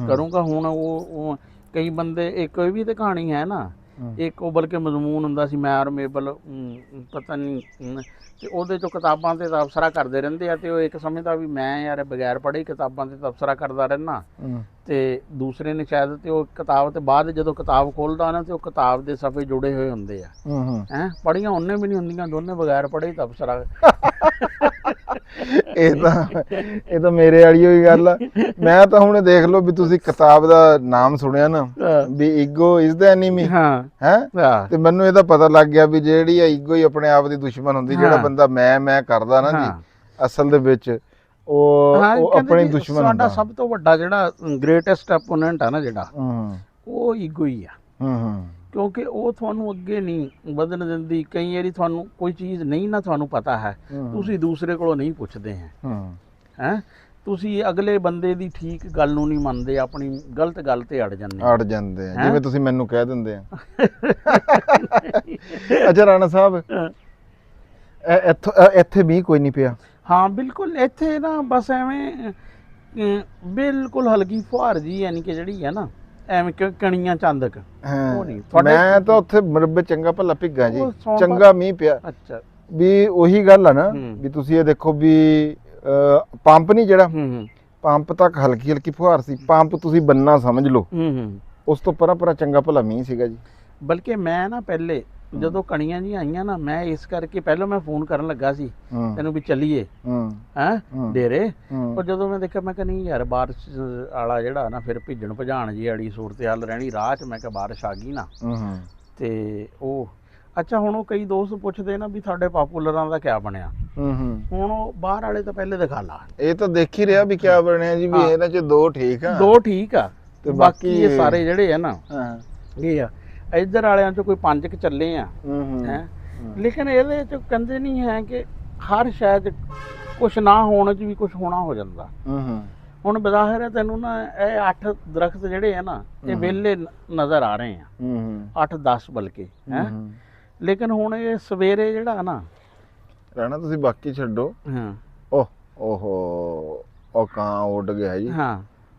ਕਰੂੰਗਾ। ਹੁਣ ਉਹ ਕਈ ਬੰਦੇ, ਇੱਕ ਇਹ ਵੀ ਤੇ ਕਹਾਣੀ ਹੈ ਨਾ, ਇੱਕ ਉਹ ਬਲਕਿ ਮਜ਼ਮੂਨ ਹੁੰਦਾ ਸੀ ਮੈਂ ਔਰ ਮੇਬਲ, ਪਤਾ ਨਹੀਂ, ਤੇ ਉਹਦੇ 'ਚੋਂ ਕਿਤਾਬਾਂ 'ਤੇ ਤਬਸਰਾ ਕਰਦੇ ਰਹਿੰਦੇ ਆ। ਤੇ ਉਹ ਇੱਕ ਸਮਝਦਾ ਵੀ ਮੈਂ ਯਾਰ ਬਗੈਰ ਪੜ੍ਹੇ ਕਿਤਾਬਾਂ 'ਤੇ ਤਬਸਰਾ ਕਰਦਾ ਰਹਿੰਦਾ। ਤੇ ਦੂਸਰੇ ਨੇ ਸ਼ਾਇਦ, ਤੇ ਉਹ ਕਿਤਾਬ ਤੇ ਬਾਅਦ ਜਦੋਂ ਕਿਤਾਬ ਖੋਲ੍ਹਦਾ ਨਾ, ਤੇ ਉਹ ਕਿਤਾਬ ਦੇ ਸਫ਼ੇ ਜੁੜੇ ਹੋਏ ਹੁੰਦੇ ਆ। ਪੜ੍ਹੀਆਂ ਉਹਨੇ ਵੀ ਨਹੀਂ ਹੁੰਦੀਆਂ, ਦੋਨੇ ਬਗੈਰ ਪੜ੍ਹੇ ਤਬਸਰਾ। ਇਹ ਤਾਂ ਮੇਰੇ ਵਾਲੀ ਹੋਈ ਗੱਲ ਆ। ਮੈਂ ਤਾਂ ਹੁਣ ਦੇਖ ਲਓ ਵੀ ਤੁਸੀਂ ਕਿਤਾਬ ਦਾ ਨਾਮ ਸੁਣਿਆ ਨਾ ਵੀ ਈਗੋ ਇਜ਼ ਦ ਐਨੀਮੀ ਹੈ, ਤੇ ਮੈਨੂੰ ਇਹਦਾ ਪਤਾ ਲੱਗ ਗਿਆ ਵੀ ਜਿਹੜੀ ਈਗੋ ਹੀ ਆਪਣੇ ਆਪ ਦੀ ਦੁਸ਼ਮਣ ਹੁੰਦੀ। ਜਿਹੜਾ ਬੰਦਾ ਮੈਂ ਕਰਦਾ ਨਾ ਜੀ, ਅਸਲ ਦੇ ਵਿੱਚ ਉਹ ਆਪਣੀ ਦੁਸ਼ਮਣ ਹੁੰਦਾ। ਸਾਡਾ ਸਭ ਤੋਂ ਵੱਡਾ ਜਿਹੜਾ ਗ੍ਰੇਟੈਸਟ ਆਪੋਨੈਂਟ ਆ ਨਾ ਜਿਹੜਾ, ਉਹ ਈਗੋ ਹੀ ਆ। ਕਿਉਂਕਿ ਉਹ ਤੁਹਾਨੂੰ ਅੱਗੇ ਨਹੀਂ ਵਧਣ ਦਿੰਦੀ। ਕਈ ਵਾਰੀ ਤੁਹਾਨੂੰ ਕੋਈ ਚੀਜ਼ ਨਹੀਂ ਨਾ ਤੁਹਾਨੂੰ ਪਤਾ ਹੈ, ਤੁਸੀਂ ਦੂਸਰੇ ਕੋਲੋਂ ਨਹੀਂ ਪੁੱਛਦੇ ਹੈ। ਤੁਸੀਂ ਅਗਲੇ ਬੰਦੇ ਦੀ ਠੀਕ ਗੱਲ ਨੂੰ ਨਹੀਂ ਮੰਨਦੇ, ਆਪਣੀ ਗਲਤ ਗੱਲ ਤੇ ਅੜ ਜਾਂਦੇ ਆ ਜਿਵੇਂ ਤੁਸੀਂ ਮੈਨੂੰ ਕਹਿ ਦਿੰਦੇ ਆ। ਅੱਛਾ ਰਾਣਾ ਸਾਹਿਬ, ਇੱਥੇ ਵੀ ਕੋਈ ਨਹੀਂ ਪਿਆ? ਹਾਂ ਬਿਲਕੁਲ, ਇੱਥੇ ਨਾ ਬਸ ਐਵੇਂ ਬਿਲਕੁਲ ਹਲਕੀ ਫੁਹਾਰ ਜੀ, ਯਾਨੀ ਕਿ ਜਿਹੜੀ ਹੈ ਨਾ ਐਵੇਂ ਕਣੀਆਂ ਚੰਦਕ, ਉਹ ਨਹੀਂ। ਮੈਂ ਤਾਂ ਉੱਥੇ ਮਰਬੇ ਚੰਗਾ ਭਲਾ ਭਿੱਗਾ ਜੀ, ਚੰਗਾ ਮੀਂਹ ਪਿਆ। ਅੱਛਾ, ਵੀ ਉਹੀ ਗੱਲ ਆ ਨਾ ਵੀ ਤੁਸੀਂ ਇਹ ਦੇਖੋ ਵੀ ਪੰਪ ਨਹੀਂ ਜਿਹੜਾ, ਪੰਪ ਤੱਕ ਹਲਕੀ ਹਲਕੀ ਫੁਹਾਰ ਸੀ, ਪੰਪ ਤੁਸੀਂ ਬੰਨਾ ਸਮਝ ਲਓ, ਉਸ ਤੋਂ ਪਰਾਂ ਚੰਗਾ ਭਲਾ ਮੀਂਹ ਸੀਗਾ ਜੀ। ਬਲਕਿ ਮੈਂ ਨਾ ਪਹਿਲੇ ਜਦੋਂ ਕਣੀਆਂ ਜੀ ਆਈਆਂ ਨਾ, ਮੈਂ ਇਸ ਕਰਕੇ ਪਹਿਲਾਂ ਮੈਂ ਫੋਨ ਕਰਨ ਲੱਗਾ ਸੀ ਤੈਨੂੰ ਵੀ ਚੱਲੀਏ ਡੇਰੇ, ਪਰ ਜਦੋਂ ਮੈਂ ਦੇਖਿਆ ਮੈਂ ਕਿਹਾ ਨਹੀਂ ਯਾਰ ਬਾਰਿਸ਼ ਵਾਲਾ ਜਿਹੜਾ ਨਾ ਫਿਰ ਭਿੱਜਣ ਭਜਾਣ ਜੀ ਵਾਲੀ ਸੂਰਤ ਹਾਲ ਰਹਿਣੀ ਰਾਹ 'ਚ, ਮੈਂ ਕਿਹਾ ਬਾਰਿਸ਼ ਆ ਗਈ ਨਾ ਤੇ ਉਹ ਅੱਛਾ। ਹੁਣ ਉਹ ਕਈ ਦੋਸਤ ਪੁੱਛਦੇ ਨਾ ਵੀ ਸਾਡੇ ਪਾਪੂਲਰਾਂ ਦਾ ਕਿਆ ਬਣਿਆ, ਹੁਣ ਉਹ ਬਾਹਰ ਵਾਲੇ ਤਾਂ ਪਹਿਲੇ ਦਿਖਾ ਲਾ, ਇਹ ਤਾਂ ਦੇਖ ਹੀ ਰਿਹਾ ਵੀ ਕਿਆ ਬਣਿਆ ਜੀ, ਵੀ ਇਹਨਾਂ 'ਚ ਦੋ ਠੀਕ ਆ ਤੇ ਬਾਕੀ ਇਹ ਸਾਰੇ ਜਿਹੜੇ ਆ ਨਾ ਇਹ ਆ ਇੱਧਰ ਵਾਲਿਆਂ 'ਚ ਕੋਈ 5 ਚੱਲੇ ਆ ਹੈ। ਲੇਕਿਨ ਇਹਦੇ 'ਚ ਕਹਿੰਦੇ ਨਹੀਂ ਹੈ ਕਿ ਹਰ ਸ਼ਾਇਦ ਕੁਛ ਨਾ ਹੋਣ 'ਚ ਵੀ ਕੁਛ ਹੋਣਾ ਹੋ ਜਾਂਦਾ। ਹੁਣ ਬਜ਼ਾਹਿਰ ਹੈ ਤੈਨੂੰ ਨਾ ਇਹ 8 ਦਰਖਤ ਜਿਹੜੇ ਆ ਨਾ ਇਹ ਵਿਹਲੇ ਨਜ਼ਰ ਆ ਰਹੇ ਆ, 8-10 ਬਲਕਿ ਹੈ। ਲੇਕਿਨ ਹੁਣ ਇਹ ਸਵੇਰੇ ਜਿਹੜਾ ਨਾ ਰਾਣਾ ਤੁਸੀਂ ਬਾਕੀ ਛੱਡੋ, ਓਹੋ ਉਹ ਕਾਂ ਉੱਡ ਗਿਆ ਜੀ,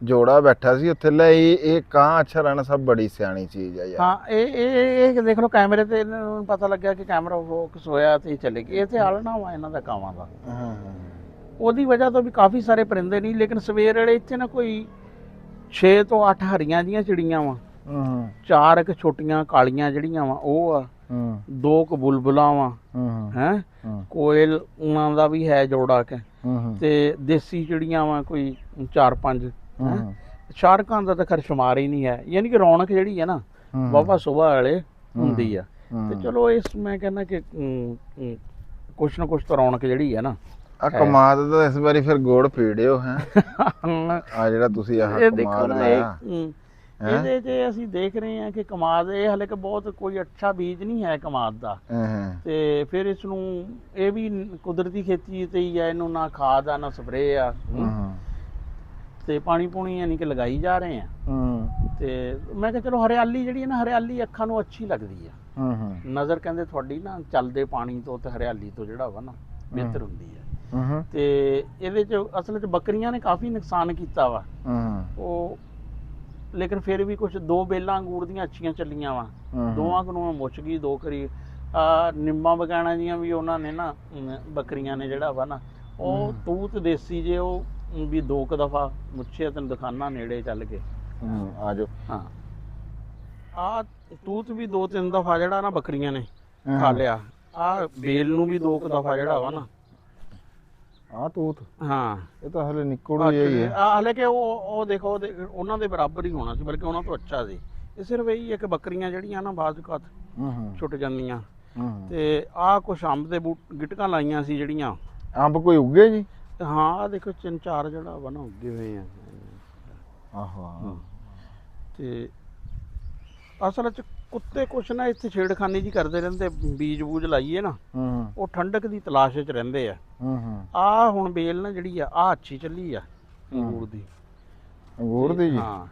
ਜੋੜਾ ਬੈਠਾ ਸੀ ਉੱਥੇ। ਲੈ ਇਹ ਕਾਂ, ਅੱਛਾ ਰਾਣਾ ਸਾਹਿਬ ਬੜੀ ਸਿਆਣੀ ਚੀਜ਼ ਆ ਯਾਰ। ਹਾਂ ਇਹ ਦੇਖ ਲਓ ਕੈਮਰੇ ਤੇ ਪਤਾ ਲੱਗਿਆ ਕਿ ਕੈਮਰਾ ਫੋਕਸ ਹੋਇਆ ਤੇ ਚਲੇ ਗਏ। ਇਹ ਤੇ ਆਲਣਾ ਵਾ ਇਹਨਾਂ ਦਾ ਕਾਵਾਂ ਦਾ, ਉਹਦੀ ਵਜ੍ਹਾ ਤੋਂ ਵੀ ਕਾਫੀ ਸਾਰੇ ਪਰਿੰਦੇ ਨਹੀਂ। ਲੇਕਿਨ ਸਵੇਰ ਵੇਲੇ ਇੱਥੇ ਨਾ ਕੋਈ 6 ਤੋਂ 8 ਹਰੀਆਂ ਜੀਆਂ ਚਿੜੀਆਂ ਵਾ, 4 ਕੁ ਛੋਟੀਆਂ ਕਾਲੀਆਂ ਜਿਹੜੀਆਂ ਵਾ ਉਹ ਆ, 2 ਕੁ ਬੁਲਬੁਲਾਂ ਵਾ ਹੈ, ਕੋਇਲ ਉਹਨਾਂ ਦਾ ਵੀ ਹੈ ਜੋੜਾ ਕੇ, ਤੇ ਦੇਸੀ ਚਿੜੀਆਂ ਵਾ ਕੋਈ 4-5। ਸ਼ਾਰਕਾਂ ਦਾ ਤਾਂ ਖੈਰ ਸ਼ੁਮਾਰ ਹੀ ਨਹੀਂ ਹੈ। ਯਾਨੀ ਕਿ ਰੌਣਕ ਜਿਹੜੀ ਹੈ ਨਾ ਵਾਹਵਾ ਸੁਬਾਹ ਵਾਲੇ ਹੁੰਦੀ ਆ। ਤੇ ਚਲੋ ਇਸ ਮੈਂ ਕਹਿੰਦਾ ਕਿ ਕੁਛ ਨਾ ਕੁਛ ਤਾਂ ਰੌਣਕ ਜਿਹੜੀ ਹੈ ਨਾ ਆ ਕਮਾਦ ਦਾ ਇਸ ਵਾਰੀ ਫਿਰ ਗੋੜ ਪੀੜਿਓ ਹੈ ਆ ਜਿਹੜਾ ਤੁਸੀਂ ਆਹ ਕਮਾਦ ਲਾਇਆ ਇਹਦੇ 'ਚ ਅਸੀਂ ਦੇਖ ਰਹੇ ਹਾਂ ਕਿ ਕਮਾਦ ਇਹ ਹਲੇ ਕਿ ਬਹੁਤ ਕੋਈ ਅੱਛਾ ਬੀਜ ਨਹੀਂ ਹੈ ਕਮਾਦ ਦਾ, ਤੇ ਫਿਰ ਇਸ ਨੂੰ ਇਹ ਵੀ ਕੁਦਰਤੀ ਖੇਤੀ ਤੇ ਹੀ ਆ, ਇਹਨੂੰ ਨਾ ਖਾਦ ਆ ਨਾ ਸਪਰੇਅ ਆ, ਤੇ ਪਾਣੀ ਪੂਣੀ ਯਾਨੀ ਕਿ ਲਗਾਈ ਜਾ ਰਹੇ ਆ। ਤੇ ਮੈਂ ਕਿਹਾ ਚਲੋ ਹਰਿਆਲੀ ਜਿਹੜੀ ਹੈ ਨਾ, ਹਰਿਆਲੀ ਅੱਖਾਂ ਨੂੰ ਅੱਛੀ ਲੱਗਦੀ ਆ, ਨਜ਼ਰ ਕਹਿੰਦੇ ਤੁਹਾਡੀ ਨਾ ਚੱਲਦੇ ਪਾਣੀ ਤੋਂ ਤੇ ਹਰਿਆਲੀ ਤੋਂ ਜਿਹੜਾ ਵਾ ਨਾ ਬਿਹਤਰ ਹੁੰਦੀ ਹੈ। ਤੇ ਇਹਦੇ 'ਚ ਅਸਲ 'ਚ ਬੱਕਰੀਆਂ ਨੇ ਕਾਫੀ ਨੁਕਸਾਨ ਕੀਤਾ ਵਾ ਉਹ, ਲੇਕਿਨ ਫਿਰ ਵੀ ਕੁਛ 2 ਬੇਲਾਂ ਅੰਗੂਰ ਦੀਆਂ ਅੱਛੀਆਂ ਚੱਲੀਆਂ ਵਾ, ਦੋਵਾਂ ਨੂੰ ਮੁੱਛ ਗਈ 2 ਕਰੀ ਨਿੰਮਾਂ ਵਗੈਣਾ ਦੀਆਂ ਵੀ ਉਹਨਾਂ ਨੇ ਨਾ ਬੱਕਰੀਆਂ ਨੇ ਜਿਹੜਾ ਵਾ ਨਾ ਉਹ ਤੂਤ ਦੇਸੀ ਜੇ ਉਹ ਵੀ 2 ਕੁ ਦਫਾ ਮੁੱਛੇ, ਤੈਨੂੰ ਦਿਖਾਨਾ ਨੇੜੇ ਚੱਲ ਕੇ ਆ ਜਾਓ। ਹਾਂ ਆ ਤੂਤ ਵੀ 2-3 ਦਫਾ ਜਿਹੜਾ ਨਾ ਬੱਕਰੀਆਂ ਨੇ ਖਾ ਲਿਆ, ਆ ਬੇਲ ਨੂੰ ਵੀ 2 ਕੁ ਦਫਾ ਜਿਹੜਾ ਵਾ ਨਾ ਆ ਤੂਤ। ਹਾਂ ਇਹ ਤਾਂ ਹਲੇ ਨਿਕੜੂ ਹੀ ਹੈ, ਹਾਲਾਂਕਿ ਉਹ ਦੇਖੋ ਉਹਨਾਂ ਦੇ ਬਰਾਬਰ ਹੀ ਹੋਣਾ ਸੀ, ਬਲਕਿ ਉਹਨਾਂ ਤੋਂ ਅੱਛਾ ਸੀ। ਇਹ ਸਿਰਫ ਇਹੀ ਹੈ ਕਿ ਬੱਕਰੀਆਂ ਜਿਹੜੀਆਂ ਨਾ ਬਾਅਦ ਘੱਟ ਛੁੱਟ ਜਾਂਦੀਆਂ। ਤੇ ਆਹ ਕੁਛ ਅੰਬ ਦੇ ਗਿਟਕਾਂ ਲਾਈਆਂ ਸੀ ਜਿਹੜੀਆਂ। ਅੰਬ ਕੋਈ ਉੱਗੇ ਜੀ? ਹਾਂ ਆ ਦੇਖੋ 3-4 ਜਿਹੜਾ ਵਾ ਨਾ ਉੱਗੇ ਹੋਏ ਆ। ਆਹੋ ਤੇ ਅਸਲ 'ਚ ਕੁੱਤੇ ਕੁਛ ਨਾ ਇੱਥੇ ਛੇੜਖਾਨੀ ਜੀ ਕਰਦੇ ਰਹਿੰਦੇ, ਬੀਜ ਬੂਜ ਲਾਈਏ ਨਾ ਉਹ ਠੰਡਕ ਦੀ ਤਲਾਸ਼ 'ਚ ਰਹਿੰਦੇ ਆ। ਆ ਹੁਣ ਬੇਲ ਨਾ ਜਿਹੜੀ ਆ ਅੱਛੀ ਚੱਲੀ ਆ ਅੰਗੂਰ ਦੀ। ਹਾਂ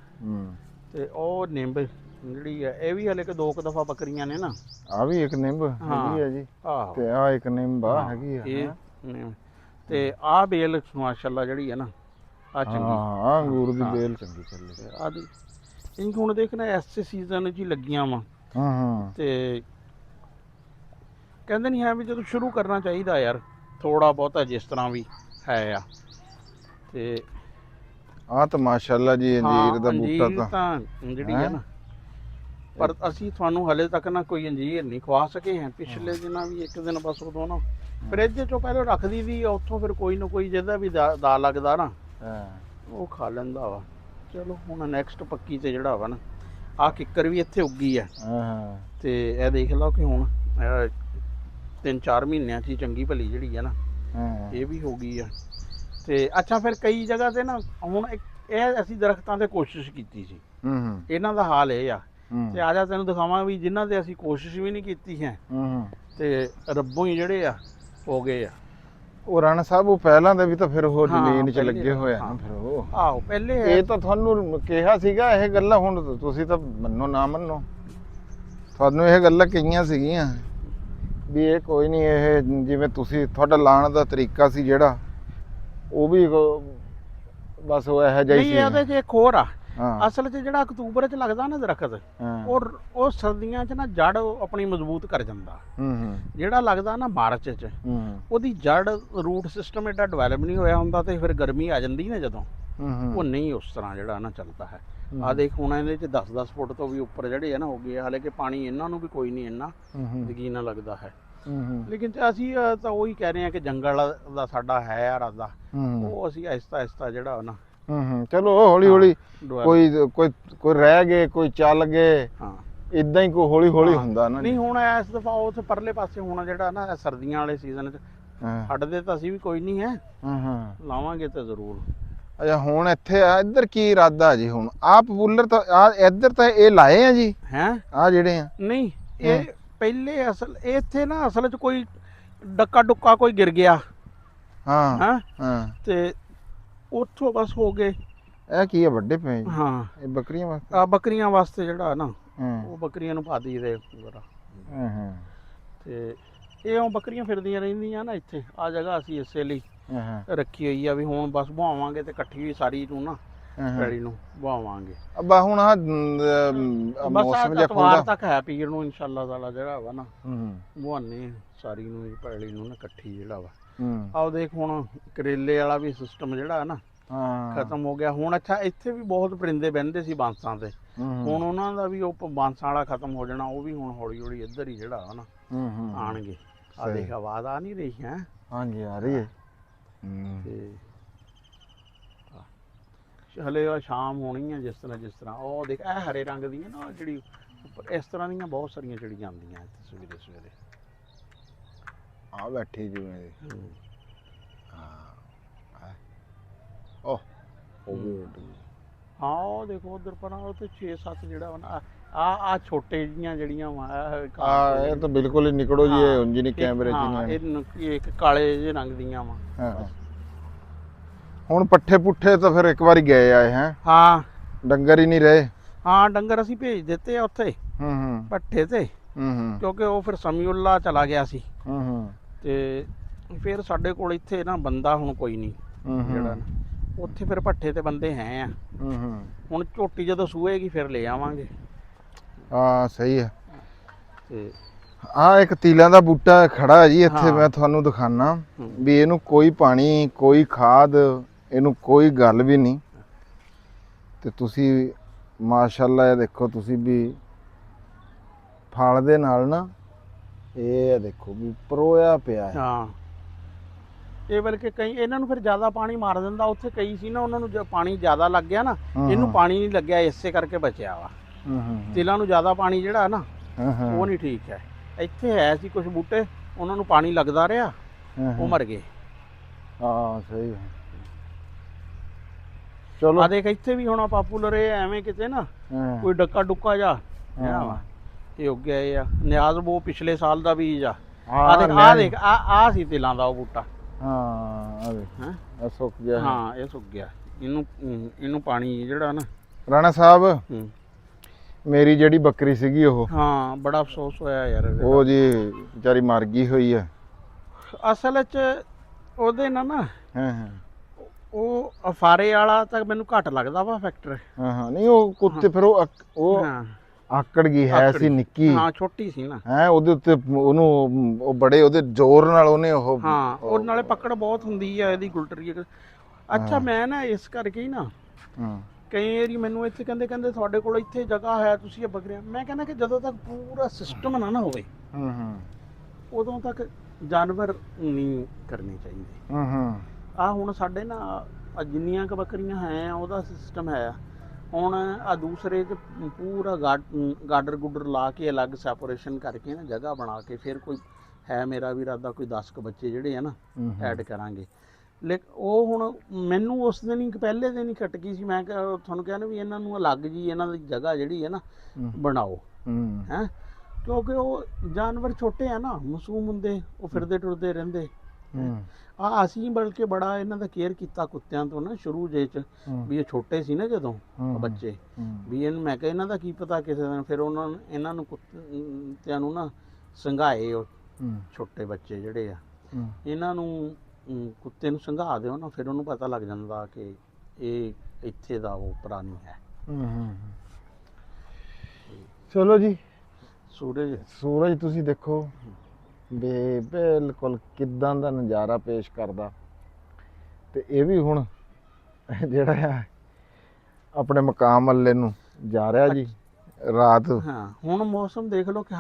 ਤੇ ਉਹ ਨਿੰਬ ਜਿਹੜੀ ਆ ਇਹ ਵੀ ਹਲੇ ਕਿ 2 ਕੁ ਦਫਾ ਬੱਕਰੀਆਂ ਨੇ ਨਾ। ਆ ਵੀ ਇੱਕ ਨਿੰਬ ਹੈਗੀ ਆ ਜੀ, ਤੇ ਆ ਇੱਕ ਨਿੰਬ ਹੈਗੀ ਆ ਇਹ। ਤੇ ਆ ਬੇਲ ਮਾਸ਼ਾਅੱਲਾ ਜਿਹੜੀ ਹੈ ਨਾ ਆ ਚੰਗੀ, ਆ ਅੰਗੂਰ ਦੀ ਬੇਲ ਚੰਗੀ ਚੱਲੀ ਆ ਦੀ। ਇਹ ਹੁਣ ਦੇਖਣਾ ਐਸੇ ਸੀਜ਼ਨ 'ਚ ਹੀ ਲੱਗੀਆਂ ਵਾ। ਤੇ ਕਹਿੰਦੇ ਨਹੀਂ ਹੈ ਵੀ ਜਦੋਂ ਸ਼ੁਰੂ ਕਰਨਾ ਚਾਹੀਦਾ ਯਾਰ ਥੋੜਾ ਬਹੁਤਾ, ਜਿਸ ਤਰ੍ਹਾਂ ਵੀ ਹੈ ਆ। ਤੇ ਆ ਤਾਂ ਮਾਸ਼ਾਅੱਲਾ ਜੀ ਅੰਜੀਰ ਦਾ ਬੂਟਾ ਤਾਂ ਜਿਹੜੀ ਹੈ ਨਾ, ਪਰ ਅਸੀਂ ਤੁਹਾਨੂੰ ਹਲੇ ਤੱਕ ਨਾ ਕੋਈ ਅੰਜੀਰ ਨਹੀਂ ਖਵਾ ਸਕੇ ਹਾਂ। ਪਿਛਲੇ ਦਿਨਾਂ ਵੀ ਇੱਕ ਦਿਨ ਬਸ ਉਦੋਂ ਨਾ ਫਰਿੱਜ 'ਚੋਂ ਪਹਿਲਾਂ ਰੱਖਦੀ ਵੀ ਉੱਥੋਂ ਫਿਰ ਕੋਈ ਨਾ ਕੋਈ ਜਿਹਦਾ ਵੀ ਦਾ ਲੱਗਦਾ ਨਾ ਉਹ ਖਾ ਲੈਂਦਾ ਵਾ। ਚਲੋ ਹੁਣ ਨੈਕਸਟ ਪੱਕੀ ਤੇ ਜਿਹੜਾ ਵਾ ਨਾ ਆ ਕਿੱਕਰ ਵੀ ਇੱਥੇ ਉੱਗੀ ਆ। ਤੇ ਇਹ ਦੇਖ ਲਓ ਕਿ ਹੁਣ 3-4 ਮਹੀਨਿਆਂ 'ਚ ਹੀ ਚੰਗੀ ਭਲੀ ਜਿਹੜੀ ਆ ਨਾ ਇਹ ਵੀ ਹੋ ਗਈ ਆ। ਤੇ ਅੱਛਾ ਫਿਰ ਕਈ ਜਗ੍ਹਾ ਤੇ ਨਾ ਹੁਣ ਇਹ ਅਸੀਂ ਦਰਖਤਾਂ ਤੇ ਕੋਸ਼ਿਸ਼ ਕੀਤੀ ਸੀ। ਇਹਨਾਂ ਦਾ ਹਾਲ ਇਹ ਆ ਤੇ ਆ ਜਾ ਤੈਨੂੰ ਦਿਖਾਵਾਂ ਵੀ ਜਿਨ੍ਹਾਂ ਤੇ ਅਸੀਂ ਕੋਸ਼ਿਸ਼ ਵੀ ਨਹੀਂ ਕੀਤੀ ਹੈ ਤੇ ਰੱਬੋਂ ਹੀ ਜਿਹੜੇ ਆ ਹੋ ਗਏ ਆ। ਉਹ ਰਾਣਾ ਸਾਹਿਬ ਉਹ ਪਹਿਲਾਂ ਦੇ ਵੀ ਤਾਂ ਫਿਰ ਉਹ ਹਾਂ, ਜ਼ਮੀਨ 'ਚ ਪਹਿਲੇ ਲੱਗੇ ਹੋਏ ਆ ਨਾ ਫਿਰ ਉਹ। ਆਹੋ ਪਹਿਲੇ ਇਹ ਤਾਂ ਤੁਹਾਨੂੰ ਕਿਹਾ ਸੀਗਾ ਇਹ ਗੱਲਾਂ, ਹੁਣ ਤੁਸੀਂ ਤਾਂ ਮੰਨੋ ਨਾ ਮੰਨੋ, ਤੁਹਾਨੂੰ ਇਹ ਗੱਲਾਂ ਕਹੀਆਂ ਸੀਗੀਆਂ ਵੀ ਇਹ ਕੋਈ ਨਹੀਂ, ਇਹ ਜਿਵੇਂ ਤੁਸੀਂ ਤੁਹਾਡਾ ਲਾਉਣ ਦਾ ਤਰੀਕਾ ਸੀ ਜਿਹੜਾ ਉਹ ਵੀ ਬਸ ਉਹ ਇਹੋ ਜਿਹਾ ਹੀ ਨਹੀਂ ਸੀ। ਇਹਦੇ 'ਚ ਇੱਕ ਹੋਰ ਆ। ਹਾਂ ਅਸਲ 'ਚ ਜਿਹੜਾ ਅਕਤੂਬਰ 'ਚ ਲੱਗਦਾ ਨਾ ਦਰਖਤ, ਹਾਂ। ਉਹ ਸਰਦੀਆਂ 'ਚ ਨਾ ਜੜ ਆਪਣੀ ਮਜ਼ਬੂਤ ਕਰ ਜਾਂਦਾ। ਜਿਹੜਾ ਲੱਗਦਾ ਨਾ ਮਾਰਚ 'ਚ, ਉਹਦੀ ਜੜ ਰੂਟ ਸਿਸਟਮ ਏਡਾ ਡਿਵੈਲਪ ਨਹੀਂ ਹੋਇਆ ਹੁੰਦਾ ਤੇ ਫਿਰ ਗਰਮੀ ਆ ਜਾਂਦੀ ਨਾ ਜਦੋਂ, ਉਹ ਨਹੀਂ ਉਸ ਤਰ੍ਹਾਂ ਜਿਹੜਾ ਨਾ ਚੱਲਦਾ ਹੈ। ਆ ਦੇਖ ਹੁਣ ਇਹਦੇ 'ਚ 10-10 ਫੁੱਟ ਤੋਂ ਵੀ ਉੱਪਰ ਜਿਹੜੇ ਆ ਨਾ ਹੋ ਗਏ, ਹਾਲੇ ਕਿ ਪਾਣੀ ਇਹਨਾਂ ਨੂੰ ਵੀ ਕੋਈ ਨਹੀਂ ਇੰਨਾ ਯਕੀਨ ਲੱਗਦਾ ਹੈ। ਲੇਕਿਨ ਅਸੀਂ ਤਾਂ ਉਹੀ ਕਹਿ ਰਹੇ ਹਾਂ ਕਿ ਜੰਗਲ ਦਾ ਸਾਡਾ ਹੈ ਇਰਾਦਾ, ਉਹ ਅਸੀਂ ਆਹਿਸਤਾ ਆਹਿਸਤਾ ਜਿਹੜਾ ਨਾ ਚਲੋ ਹੌਲੀ ਹੌਲੀ ਕੋਈ ਕੋਈ ਕੋਈ ਰਹਿ ਗਏ, ਕੋਈ ਚੱਲ ਗਏ, ਹਾਂ ਇਦਾਂ ਹੀ ਕੋਈ ਹੌਲੀ ਹੌਲੀ ਹੁੰਦਾ ਨਾ। ਨਹੀਂ ਹੁਣ ਇਸ ਦਫਾ ਉੱਥੇ ਪਰਲੇ ਪਾਸੇ ਹੁਣ ਜਿਹੜਾ ਨਾ ਸਰਦੀਆਂ ਵਾਲੇ ਸੀਜ਼ਨ 'ਚ ਹਟਦੇ ਤਾਂ ਅਸੀਂ ਵੀ ਕੋਈ ਨਹੀਂ ਹੈ, ਲਾਵਾਂਗੇ ਤਾਂ ਜ਼ਰੂਰ। ਅੱਛਾ ਹੁਣ ਇੱਥੇ ਆ ਇੱਧਰ ਕੀ ਇਰਾਦਾ ਜੀ? ਹੁਣ ਆਹ ਪਪੂਲਰ ਤਾਂ ਆ ਇੱਧਰ ਤਾਂ ਇਹ ਲਾਏ ਆ ਜੀ ਹੈ ਆ ਜਿਹੜੇ ਆ? ਨਹੀਂ ਇਹ ਪਹਿਲੇ ਅਸਲ ਇੱਥੇ ਨਾ ਅਸਲ 'ਚ ਕੋਈ ਡੱਕਾ ਡੁੱਕਾ ਕੋਈ ਗਿਰ ਗਿਆ ਹਾਂ ਹਾਂ ਹਾਂ ਤੇ ਉੱਥੋਂ ਬਸ ਹੋ ਗਏ। ਇਹ ਕੀ ਆ ਵੱਡੇ ਪਏ ਜੀ? ਹਾਂ ਇਹ ਬੱਕਰੀਆਂ ਵਾਸਤੇ? ਆ ਬੱਕਰੀਆਂ ਵਾਸਤੇ ਜਿਹੜਾ ਨਾ ਹਾਂ ਉਹ ਬੱਕਰੀਆਂ ਨੂੰ ਪਾ ਦਈਦੇ ਵਗੈਰਾ। ਹਾਂ ਤੇ ਇਹ ਉਹ ਬੱਕਰੀਆਂ ਫਿਰਦੀਆਂ ਰਹਿੰਦੀਆਂ ਨਾ ਇੱਥੇ, ਆ ਜਗ੍ਹਾ ਅਸੀਂ ਇਸੇ ਲਈ ਰੱਖੀ ਹੋਈ ਆ ਵੀ ਹੁਣ ਬਸ ਬਹਾਵਾਂਗੇ ਤੇ ਇਕੱਠੀ ਹੋਈ ਸਾਰੀ ਨੂੰ ਨਾ ਪੈੜੀ ਨੂੰ ਬਹਾਵਾਂਗੇ। ਅੱਬਾ ਹੁਣ ਆ ਬਸ ਮੌਸਮ ਜਿਹਾ ਐਤਵਾਰ ਤੱਕ ਹੈ ਪੀਰ ਨੂੰ ਇਨਸ਼ਾਅੱਲਾ ਤਾਲਾ ਜਿਹੜਾ ਵਾ ਨਾ ਬਹਾਨੇ ਸਾਰੀ ਨੂੰ ਪੈੜੀ ਨੂੰ ਨਾ ਇਕੱਠੀ ਜਿਹੜਾ ਵਾ। ਆਓ ਦੇਖ ਹੁਣ ਕਰੇਲੇ ਵਾਲਾ ਵੀ ਸਿਸਟਮ ਜਿਹੜਾ ਨਾ ਖਤਮ ਹੋ ਗਿਆ ਹੁਣ। ਅੱਛਾ ਇੱਥੇ ਵੀ ਬਹੁਤ ਪਰਿੰਦੇ ਬਹਿੰਦੇ ਸੀ ਬਾਂਸਾਂ ਤੇ, ਹੁਣ ਉਹਨਾਂ ਦਾ ਵੀ ਉਹ ਬਾਂਸਾਂ ਵਾਲਾ ਖਤਮ ਹੋ ਜਾਣਾ, ਉਹ ਵੀ ਹੁਣ ਹੌਲੀ ਹੌਲੀ ਇੱਧਰ ਹੀ ਜਿਹੜਾ ਵਾ ਨਾ ਆਣਗੇ। ਆ ਦੇਖ ਆਵਾਜ਼ ਆ ਨਹੀਂ ਰਹੀ ਹੈ? ਹਾਂਜੀ ਆ ਰਹੀ ਹੈ। ਤੇ ਹਲੇ ਆ ਸ਼ਾਮ ਹੋਣੀ ਆ ਜਿਸ ਤਰ੍ਹਾਂ ਉਹ ਦੇਖ ਇਹ ਹਰੇ ਰੰਗ ਦੀ ਹੈ ਨਾ ਜਿਹੜੀ ਉੱਪਰ, ਇਸ ਤਰ੍ਹਾਂ ਦੀਆਂ ਬਹੁਤ ਸਾਰੀਆਂ ਚਿੜੀਆਂ ਆਉਂਦੀਆਂ ਇੱਥੇ ਸਵੇਰੇ ਸਵੇਰੇ। ਆ ਬੈਠੀ ਜਿਵੇਂ ਉਹ ਵੀ ਉੱਡ ਗਈ। ਹਾਂ ਉਹ ਦੇਖੋ ਉਧਰ ਪਰ ਉਹ ਤੇ 6-7 ਜਿਹੜਾ ਵਾ ਨਾ ਆ ਛੋਟੇ ਜੀਆਂ ਜਿਹੜੀਆਂ ਵਾ ਇਹ ਤਾਂ ਬਿਲਕੁਲ ਹੀ ਨਿਕੜੋ ਜੀ, ਇਹ ਉਂਝ ਨਹੀਂ ਕੈਮਰੇ 'ਚ ਨਹੀਂ, ਇੱਕ ਕਾਲੇ ਜਿਹੇ ਰੰਗ ਦੀਆਂ ਵਾ। ਹੁਣ ਪੱਠੇ ਪੁੱਠੇ ਤਾਂ ਫਿਰ ਇੱਕ ਵਾਰੀ ਗਏ ਆਏ ਹੈ? ਹਾਂ ਡੰਗਰ ਹੀ ਨਹੀਂ ਰਹੇ। ਹਾਂ ਡੰਗਰ ਅਸੀਂ ਭੇਜ ਦਿੱਤੇ ਆ ਉੱਥੇ ਪੱਠੇ ਤੇ, ਕਿਉਂਕਿ ਉਹ ਫਿਰ ਸਮੀਉੱਲਾ ਚਲਾ ਗਿਆ ਸੀ ਤੇ ਫਿਰ ਸਾਡੇ ਕੋਲ ਇੱਥੇ ਨਾ ਬੰਦਾ ਹੁਣ ਕੋਈ ਨਹੀਂ ਜਿਹੜਾ ਨਾ ਉੱਥੇ ਫਿਰ ਪੱਠੇ ਤੇ ਬੰਦੇ ਹੈ ਆ। ਹੁਣ ਝੋਟੀ ਜਦੋਂ ਸੂਏਗੀ ਫਿਰ ਲੈ ਆਵਾਂਗੇ। ਹਾਂ ਸਹੀ ਹੈ। ਤੇ ਆ ਇੱਕ ਤੀਲਾਂ ਦਾ ਬੂਟਾ ਖੜਾ ਹੈ ਜੀ ਇੱਥੇ, ਮੈਂ ਤੁਹਾਨੂੰ ਦਿਖਾਣਾ ਵੀ ਇਹਨੂੰ ਕੋਈ ਪਾਣੀ ਕੋਈ ਖਾਦ ਇਹਨੂੰ ਕੋਈ ਗੱਲ ਵੀ ਨਹੀਂ, ਤੇ ਤੁਸੀਂ ਮਾਸ਼ਾਅੱਲਾ ਇਹ ਦੇਖੋ ਤੁਸੀਂ ਵੀ ਫਲ ਦੇ ਨਾਲ ਨਾ ਇਹ ਦੇਖੋ ਵੀ ਪਰੋਇਆ ਪਿਆ ਹੈ। ਹਾਂ ਇਹ ਬਲਕਿ ਕਈ ਇਹਨਾਂ ਨੂੰ ਫਿਰ ਜ਼ਿਆਦਾ ਪਾਣੀ ਮਾਰ ਦਿੰਦਾ, ਉੱਥੇ ਕਈ ਸੀ ਨਾ ਉਹਨਾਂ ਨੂੰ ਜੇ ਪਾਣੀ ਜ਼ਿਆਦਾ ਲੱਗ ਗਿਆ ਨਾ, ਇਹਨੂੰ ਪਾਣੀ ਨਹੀਂ ਲੱਗਿਆ ਇਸੇ ਕਰਕੇ ਬਚਿਆ ਵਾ। ਤਿਲਾਂ ਨੂੰ ਜ਼ਿਆਦਾ ਪਾਣੀ ਜਿਹੜਾ ਨਾ ਉਹ ਨਹੀਂ ਠੀਕ ਹੈ। ਇੱਥੇ ਹੈ ਸੀ ਕੁਝ ਬੂਟੇ ਉਹਨਾਂ ਨੂੰ ਪਾਣੀ ਲੱਗਦਾ ਰਿਹਾ, ਉਹ ਮਰ ਗਏ। ਹਾਂ ਸਹੀ ਹੈ। ਚਲੋ ਆ ਦੇਖ ਇੱਥੇ ਵੀ ਹੁਣ ਪਾਪੂਲਰ ਇਹ ਐਵੇਂ ਕਿਤੇ ਨਾ ਕੋਈ ਡੱਕਾ ਡੁੱਕਾ ਜਾ ਇਹ ਉੱਗ ਗਿਆ। ਇਹ ਆ ਨਿਆਜ਼ ਉਹ ਪਿਛਲੇ ਸਾਲ ਦਾ ਬੀਜ ਆ। ਆ ਦੇਖ ਆ ਸੀ ਤਿਲਾਂ ਦਾ ਉਹ ਬੂਟਾ। ਹਾਂ ਆ ਦੇਖ ਇਹ ਸੁੱਕ ਗਿਆ। ਹਾਂ ਇਹ ਸੁੱਕ ਗਿਆ। ਇਹਨੂੰ ਪਾਣੀ ਜਿਹੜਾ ਨਾ ਰਾਣਾ ਸਾਹਿਬ ਮੇਰੀ ਜਿਹੜੀ ਬੱਕਰੀ ਸੀਗੀ ਉਹ, ਹਾਂ ਬੜਾ ਅਫਸੋਸ ਹੋਇਆ ਯਾਰ, ਉਹ ਜੀ ਵਿਚਾਰੀ ਮਰ ਗਈ ਹੋਈ ਆ। ਅਸਲ 'ਚ ਉਹਦੇ ਨਾਲ ਨਾ ਉਹ ਅਫਾਰੇ ਵਾਲਾ ਤਾਂ ਮੈਨੂੰ ਘੱਟ ਲੱਗਦਾ ਵਾ ਫੈਕਟਰ। ਨਹੀਂ ਉਹ ਕੁੱਤੇ ਫਿਰ ਉਹ ਆਕੜ ਗਈ ਹੈ ਸੀ ਨਿੱਕੀ, ਹਾਂ ਛੋਟੀ ਸੀ ਨਾ ਹੈ ਉਹਦੇ ਉੱਤੇ ਉਹਨੂੰ ਉਹ ਬੜੇ ਉਹਦੇ ਜ਼ੋਰ ਨਾਲ ਉਹਨੇ ਉਹ ਉਹ ਨਾਲੇ ਪਕੜ ਬਹੁਤ ਹੁੰਦੀ ਆ ਇਹਦੀ ਗੁਲਟਰੀ। ਅੱਛਾ ਮੈਂ ਨਾ ਇਸ ਕਰਕੇ ਹੀ ਨਾ ਕਈ ਵਾਰੀ ਮੈਨੂੰ ਇੱਥੇ ਕਹਿੰਦੇ ਤੁਹਾਡੇ ਕੋਲ ਇੱਥੇ ਜਗ੍ਹਾ ਹੈ ਤੁਸੀਂ ਇਹ ਬੱਕਰੀਆਂ, ਮੈਂ ਕਹਿੰਦਾ ਕਿ ਜਦੋਂ ਤੱਕ ਪੂਰਾ ਸਿਸਟਮ ਨਾ ਹੋਵੇ ਉਦੋਂ ਤੱਕ ਜਾਨਵਰ ਨਹੀਂ ਕਰਨੇ ਚਾਹੀਦੇ। ਆ ਹੁਣ ਸਾਡੇ ਨਾ ਜਿੰਨੀਆਂ ਕੁ ਬੱਕਰੀਆਂ ਹੈ ਉਹਦਾ ਸਿਸਟਮ ਹੈ। ਹੁਣ ਆ ਦੂਸਰੇ 'ਚ ਪੂਰਾ ਗਾਡਰ ਗੁੱਡਰ ਲਾ ਕੇ ਅਲੱਗ ਸੈਪਰੇਸ਼ਨ ਕਰਕੇ ਨਾ ਜਗ੍ਹਾ ਬਣਾ ਕੇ ਫਿਰ ਕੋਈ ਹੈ ਮੇਰਾ ਵੀ ਇਰਾਦਾ ਕੋਈ 10 ਕੁ ਬੱਚੇ ਜਿਹੜੇ ਆ ਨਾ ਐਡ ਕਰਾਂਗੇ। ਉਹ ਹੁਣ ਮੈਨੂੰ ਉਸ ਦਿਨ ਹੀ ਪਹਿਲੇ ਦਿਨ ਹੀ ਖਟਕੀ ਸੀ। ਮੈਂ ਕਿਹਾ ਤੁਹਾਨੂੰ ਕਹਿੰਦਾ ਵੀ ਇਹਨਾਂ ਨੂੰ ਅਲੱਗ ਜੀ ਇਹਨਾਂ ਦੀ ਜਗ੍ਹਾ ਜਿਹੜੀ ਹੈ ਨਾ ਬਣਾਓ ਹੈ, ਕਿਉਂਕਿ ਉਹ ਜਾਨਵਰ ਛੋਟੇ ਆ ਨਾ, ਮਾਸੂਮ ਹੁੰਦੇ, ਉਹ ਫਿਰਦੇ ਟੁਰਦੇ ਰਹਿੰਦੇ। ਅਸੀਂ ਬਲਕਿ ਬੜਾ ਇਹਨਾਂ ਦਾ ਕੇਅਰ ਕੀਤਾ ਕੁੱਤਿਆਂ ਤੋਂ ਨਾ ਸ਼ੁਰੂ ਜੇ ਚ, ਵੀ ਇਹ ਛੋਟੇ ਸੀ ਨਾ ਜਦੋਂ ਬੱਚੇ, ਵੀ ਇਹਨੂੰ ਮੈਂ ਕਿਹਾ ਇਹਨਾਂ ਦਾ ਕੀ ਪਤਾ ਕਿਸੇ ਦਿਨ ਫਿਰ ਇਹਨਾਂ ਨੂੰ ਕੁੱਤਿਆਂ ਨੂੰ ਨਾ ਸੰਘਾਏ, ਉਹ ਛੋਟੇ ਬੱਚੇ ਜਿਹੜੇ ਆ ਇਹਨਾਂ ਨੂੰ ਕੁੱਤੇ ਨੂੰ ਸੰਘਾ ਦਿਓ ਨਾ, ਫਿਰ ਉਹਨੂੰ ਪਤਾ ਲੱਗ ਜਾਂਦਾ ਕਿ ਇਹ ਇੱਥੇ ਦਾ ਉਹ ਪ੍ਰਾਣੀ ਹੈ। ਚਲੋ ਜੀ, ਸੂਰਜ ਤੁਸੀਂ ਦੇਖੋ ਵੀ ਬਿਲਕੁਲ ਕਿੱਦਾਂ ਦਾ ਨਜ਼ਾਰਾ ਪੇਸ਼ ਕਰਦਾ, ਤੇ ਇਹ ਵੀ ਹੁਣ ਜਿਹੜਾ ਆ ਆਪਣੇ ਮਕਾਮ ਵੱਲੇ ਨੂੰ ਜਾ ਰਿਹਾ ਜੀ ਰਾਤ। ਹਾਂ ਹੁਣ ਮੌਸਮ ਦੇਖ ਲਓ ਕਿ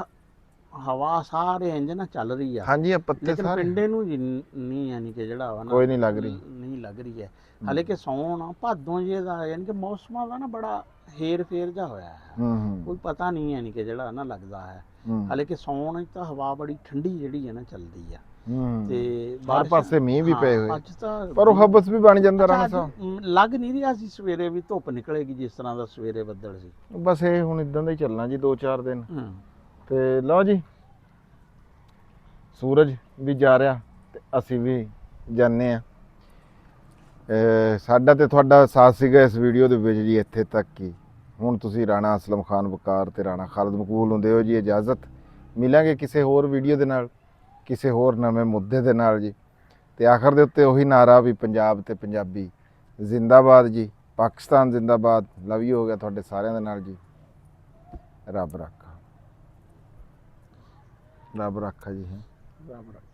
ਹਵਾ ਸਾਰੇ ਇੰਜ ਨਾ ਚੱਲ ਰਹੀ ਆ। ਹਾਂਜੀ, ਇਹ ਪੱਤੇ ਸਾਰੇ ਪਿੰਡੇ ਨੂੰ ਨਹੀਂ, ਯਾਨੀ ਕਿ ਜਿਹੜਾ ਵਾ ਨਾ ਕੋਈ ਨਹੀਂ ਲੱਗ ਰਹੀ ਹੈ ਹਾਲੇ ਕਿ ਸੌਣ ਭਾਦੋਂ ਜੇ ਦਾ, ਯਾਨੀ ਕਿ ਮੌਸਮਾਂ ਦਾ ਨਾ ਬੜਾ ਹੇਰ ਫੇਰ ਜਾ ਹੋਇਆ ਹੈ, ਕੋਈ ਪਤਾ ਨਹੀਂ ਯਾਨੀ ਕਿ ਜਿਹੜਾ ਨਾ ਲੱਗਦਾ ਹੈ। ਹਾਲੇ ਕਿ ਸੌਣ ਤਾਂ ਹਵਾ ਬੜੀ ਠੰਡੀ ਜਿਹੜੀ ਹੈ ਨਾ ਚੱਲਦੀ ਆ, ਤੇ ਹਰ ਪਾਸੇ ਮੀਂਹ ਵੀ ਪਏ ਹੋਏ, ਅੱਜ ਤਾਂ ਪਰ ਉਹ ਹਬਸ ਵੀ ਬਣ ਜਾਂਦਾ ਰਹਿਣਾ। ਲੱਗ ਨਹੀਂ ਰਿਹਾ ਸੀ ਸਵੇਰੇ ਵੀ ਧੁੱਪ ਨਿਕਲੇਗੀ, ਜਿਸ ਤਰ੍ਹਾਂ ਦਾ ਸਵੇਰੇ ਬੱਦਲ ਸੀ। ਬਸ ਇਹ ਹੁਣ ਇਦਾਂ ਦਾ ਹੀ ਚੱਲਣਾ ਜੀ 2-4 ਦਿਨ। ਤੇ ਲਓ ਜੀ, ਸੂਰਜ ਵੀ ਜਾ ਰਿਹਾ ਤੇ ਅਸੀਂ ਵੀ ਜਾਂਦੇ ਆ। ਸਾਡਾ ਤੇ ਤੁਹਾਡਾ ਸਾਥ ਸੀਗਾ ਇਸ ਵੀਡੀਓ ਦੇ ਵਿੱਚ ਜੀ ਇੱਥੇ ਤੱਕ ਹੀ। ਹੁਣ ਤੁਸੀਂ ਰਾਣਾ ਅਸਲਮ ਖਾਨ ਵਕਾਰ ਤੇ ਰਾਣਾ ਖਾਲਦ ਮਕਬੂਲ ਨੂੰ ਦਿਓ ਜੀ ਇਜਾਜ਼ਤ। ਮਿਲਾਂਗੇ ਕਿਸੇ ਹੋਰ ਵੀਡੀਓ ਦੇ ਨਾਲ, ਕਿਸੇ ਹੋਰ ਨਵੇਂ ਮੁੱਦੇ ਦੇ ਨਾਲ ਜੀ। ਤੇ ਆਖਰ ਦੇ ਉੱਤੇ ਉਹੀ ਨਾਰਾ ਵੀ ਪੰਜਾਬ ਤੇ ਪੰਜਾਬੀ ਜ਼ਿੰਦਾਬਾਦ ਜੀ, ਪਾਕਿਸਤਾਨ ਜ਼ਿੰਦਾਬਾਦ। ਲਵ ਯੂ ਹੋ ਗਿਆ ਤੁਹਾਡੇ ਸਾਰਿਆਂ ਦੇ ਨਾਲ ਜੀ। ਰੱਬ ਰੱਖਾ ਜੀ। ਰੱਬ ਰੱਖਾ।